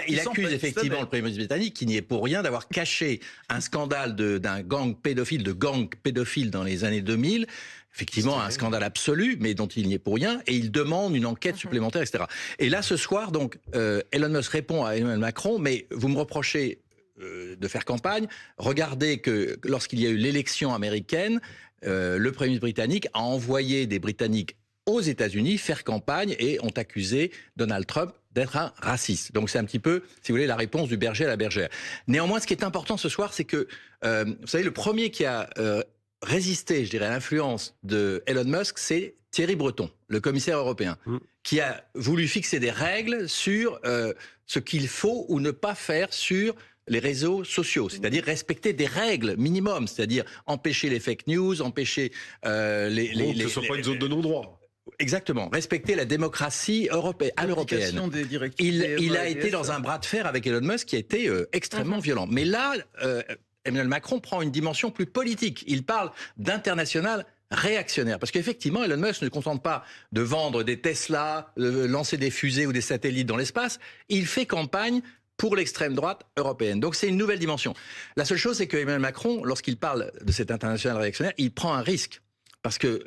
Il accuse effectivement le Premier ministre britannique, qui n'y est pour rien, d'avoir caché un scandale d'un gang pédophile, dans les années 2000. Effectivement, un scandale absolu, mais dont il n'y est pour rien. Et il demande une enquête supplémentaire, etc. Et là, ce soir, donc, Elon Musk répond à Emmanuel Macron, mais vous me reprochez... faire campagne. Regardez que lorsqu'il y a eu l'élection américaine, le Premier ministre britannique a envoyé des Britanniques aux États-Unis faire campagne et ont accusé Donald Trump d'être un raciste. Donc c'est un petit peu, si vous voulez, la réponse du berger à la bergère. Néanmoins, ce qui est important ce soir, c'est que, vous savez, le premier qui a résisté, je dirais, à l'influence de Elon Musk, c'est Thierry Breton, le commissaire européen, qui a voulu fixer des règles sur ce qu'il faut ou ne pas faire sur les réseaux sociaux, c'est-à-dire respecter des règles minimum, c'est-à-dire empêcher les fake news, empêcher que ce soit pas une zone de non-droit. Exactement, respecter la démocratie à l'européenne. Il a été dans un bras de fer avec Elon Musk qui a été extrêmement violent. Mais là, Emmanuel Macron prend une dimension plus politique. Il parle d'international réactionnaire. Parce qu'effectivement, Elon Musk ne se contente pas de vendre des Tesla, de lancer des fusées ou des satellites dans l'espace. Il fait campagne pour l'extrême droite européenne. Donc c'est une nouvelle dimension. La seule chose, c'est que Emmanuel Macron, lorsqu'il parle de cet international réactionnaire, il prend un risque. Parce que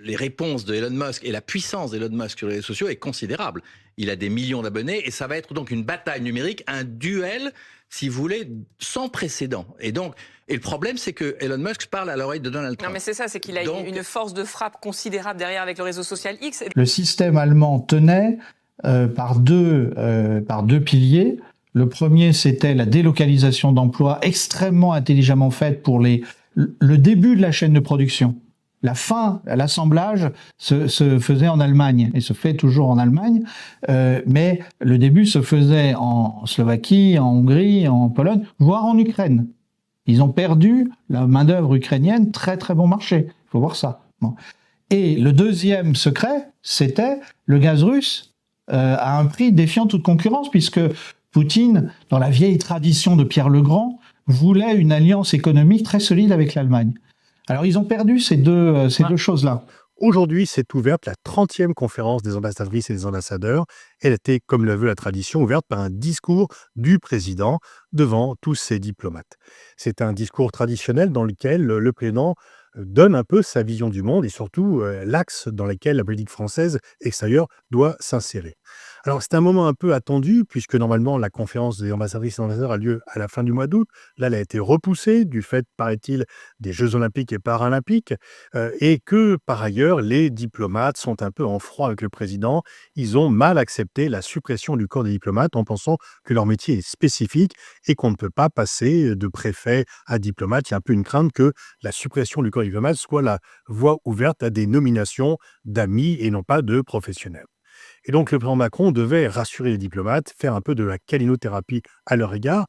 les réponses de Elon Musk et la puissance d'Elon Musk sur les réseaux sociaux est considérable. Il a des millions d'abonnés et ça va être donc une bataille numérique, un duel, si vous voulez, sans précédent. Et le problème, c'est que Elon Musk parle à l'oreille de Donald Trump. Non, mais c'est ça, c'est qu'il a une force de frappe considérable derrière avec le réseau social X. Le système allemand tenait par deux piliers. Le premier, c'était la délocalisation d'emplois extrêmement intelligemment faite pour le début de la chaîne de production. La fin, l'assemblage se faisait en Allemagne et se fait toujours en Allemagne, mais le début se faisait en Slovaquie, en Hongrie, en Pologne, voire en Ukraine. Ils ont perdu la main-d'œuvre ukrainienne, très très bon marché. Il faut voir ça. Bon. Et le deuxième secret, c'était le gaz russe à un prix défiant toute concurrence, puisque Poutine, dans la vieille tradition de Pierre le Grand, voulait une alliance économique très solide avec l'Allemagne. Alors, ils ont perdu ces deux choses-là. Aujourd'hui, s'est ouverte la 30e conférence des ambassadrices et des ambassadeurs. Elle était, comme le veut la tradition, ouverte par un discours du président devant tous ses diplomates. C'est un discours traditionnel dans lequel le président donne un peu sa vision du monde et surtout l'axe dans lequel la politique française extérieure doit s'insérer. Alors, c'est un moment un peu attendu, puisque normalement, la conférence des ambassadrices et ambassadeurs a lieu à la fin du mois d'août. Là, elle a été repoussée du fait, paraît-il, des Jeux olympiques et paralympiques, et que, par ailleurs, les diplomates sont un peu en froid avec le président. Ils ont mal accepté la suppression du corps des diplomates en pensant que leur métier est spécifique et qu'on ne peut pas passer de préfet à diplomate. Il y a un peu une crainte que la suppression du corps des diplomates soit la voie ouverte à des nominations d'amis et non pas de professionnels. Et donc, le président Macron devait rassurer les diplomates, faire un peu de la câlinothérapie à leur égard.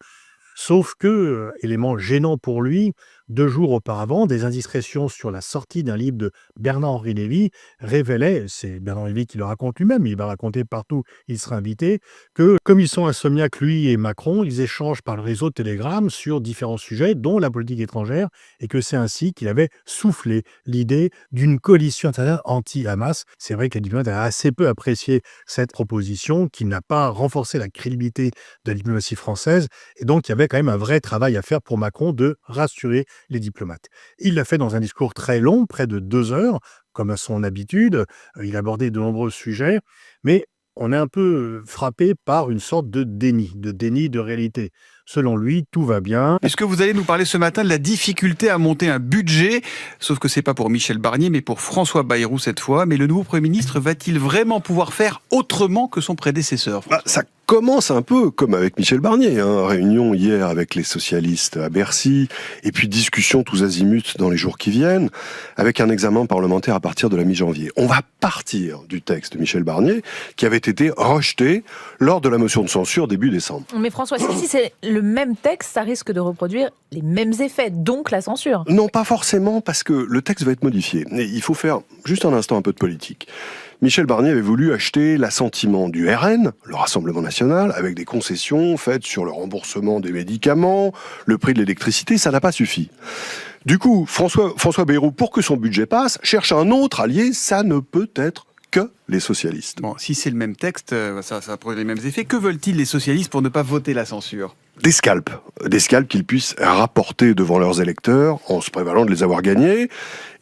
Sauf que, élément gênant pour lui, 2 jours auparavant, des indiscrétions sur la sortie d'un livre de Bernard-Henri Lévy révélaient, c'est Bernard-Henri Lévy qui le raconte lui-même, il va raconter partout, il sera invité, que comme ils sont insomniaques, lui et Macron, ils échangent par le réseau Telegram sur différents sujets, dont la politique étrangère, et que c'est ainsi qu'il avait soufflé l'idée d'une coalition internationale anti-Hamas. C'est vrai que les diplomates avaient assez peu apprécié cette proposition, qui n'a pas renforcé la crédibilité de la diplomatie française, et donc il y avait quand même un vrai travail à faire pour Macron de rassurer les diplomates. Il l'a fait dans un discours très long, près de 2 heures, comme à son habitude. Il a abordé de nombreux sujets, mais on est un peu frappé par une sorte de déni de réalité. Selon lui, tout va bien. Puisque vous allez nous parler ce matin de la difficulté à monter un budget, sauf que c'est pas pour Michel Barnier, mais pour François Bayrou cette fois. Mais le nouveau Premier ministre va-t-il vraiment pouvoir faire autrement que son prédécesseur, Ça commence un peu comme avec Michel Barnier. Réunion hier avec les socialistes à Bercy, et puis discussion tous azimuts dans les jours qui viennent, avec un examen parlementaire à partir de la mi-janvier. On va partir du texte de Michel Barnier, qui avait été rejeté lors de la motion de censure début décembre. Mais François, si c'est le même texte, ça risque de reproduire les mêmes effets, donc la censure. Non, pas forcément, parce que le texte va être modifié. Et il faut faire juste un instant un peu de politique. Michel Barnier avait voulu acheter l'assentiment du RN, le Rassemblement National, avec des concessions faites sur le remboursement des médicaments, le prix de l'électricité, ça n'a pas suffi. Du coup, François Bayrou, pour que son budget passe, cherche un autre allié, ça ne peut être que les socialistes. Bon, si c'est le même texte, ça produit les mêmes effets. Que veulent-ils les socialistes pour ne pas voter la censure ? Des scalps qu'ils puissent rapporter devant leurs électeurs en se prévalant de les avoir gagnés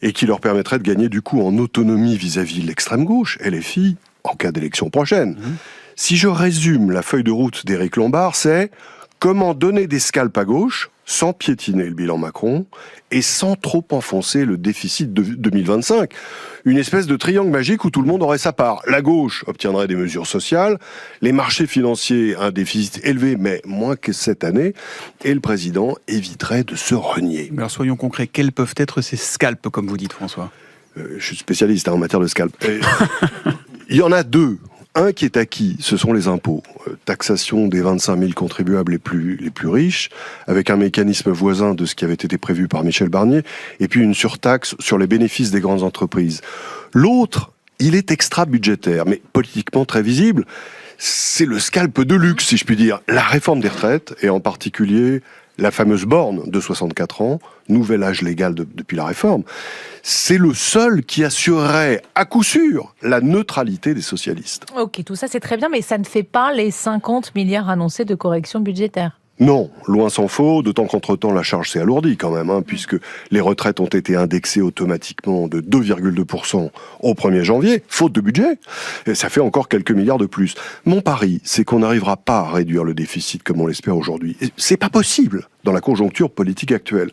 et qui leur permettraient de gagner du coup en autonomie vis-à-vis de l'extrême gauche, LFI, en cas d'élection prochaine. Si je résume la feuille de route d'Éric Lombard, c'est Comment donner des scalps à gauche sans piétiner le bilan Macron et sans trop enfoncer le déficit de 2025. Une espèce de triangle magique où tout le monde aurait sa part. La gauche obtiendrait des mesures sociales, les marchés financiers un déficit élevé mais moins que cette année, et le président éviterait de se renier. Alors soyons concrets, quels peuvent être ces scalps, comme vous dites, François ? Je suis spécialiste en matière de scalp. Il y en a deux. Un qui est acquis, ce sont les impôts. Taxation des 25 000 contribuables les plus riches, avec un mécanisme voisin de ce qui avait été prévu par Michel Barnier, et puis une surtaxe sur les bénéfices des grandes entreprises. L'autre, il est extra-budgétaire, mais politiquement très visible. C'est le scalp de luxe, si je puis dire. La réforme des retraites, et en particulier la fameuse borne de 64 ans, nouvel âge légal depuis la réforme, c'est le seul qui assurerait à coup sûr la neutralité des socialistes. Ok, tout ça c'est très bien, mais ça ne fait pas les 50 milliards annoncés de correction budgétaire. Non, loin s'en faut, d'autant qu'entre-temps la charge s'est alourdie quand même, puisque les retraites ont été indexées automatiquement de 2,2% au 1er janvier, faute de budget, et ça fait encore quelques milliards de plus. Mon pari, c'est qu'on n'arrivera pas à réduire le déficit comme on l'espère aujourd'hui. C'est pas possible dans la conjoncture politique actuelle.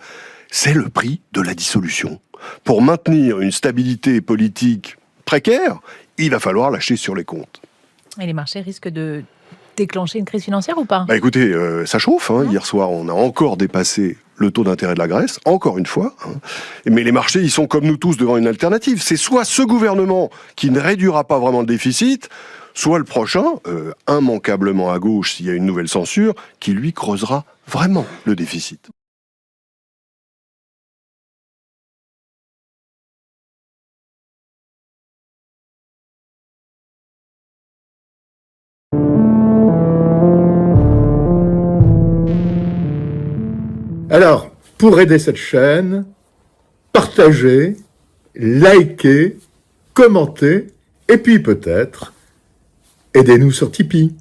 C'est le prix de la dissolution. Pour maintenir une stabilité politique précaire, il va falloir lâcher sur les comptes. Et les marchés risquent de déclencher une crise financière ou pas ? Écoutez, ça chauffe. Hier soir, on a encore dépassé le taux d'intérêt de la Grèce, encore une fois. Mais les marchés, ils sont comme nous tous devant une alternative. C'est soit ce gouvernement qui ne réduira pas vraiment le déficit, soit le prochain, immanquablement à gauche s'il y a une nouvelle censure, qui lui creusera vraiment le déficit. Alors, pour aider cette chaîne, partagez, likez, commentez, et puis peut-être, aidez-nous sur Tipeee.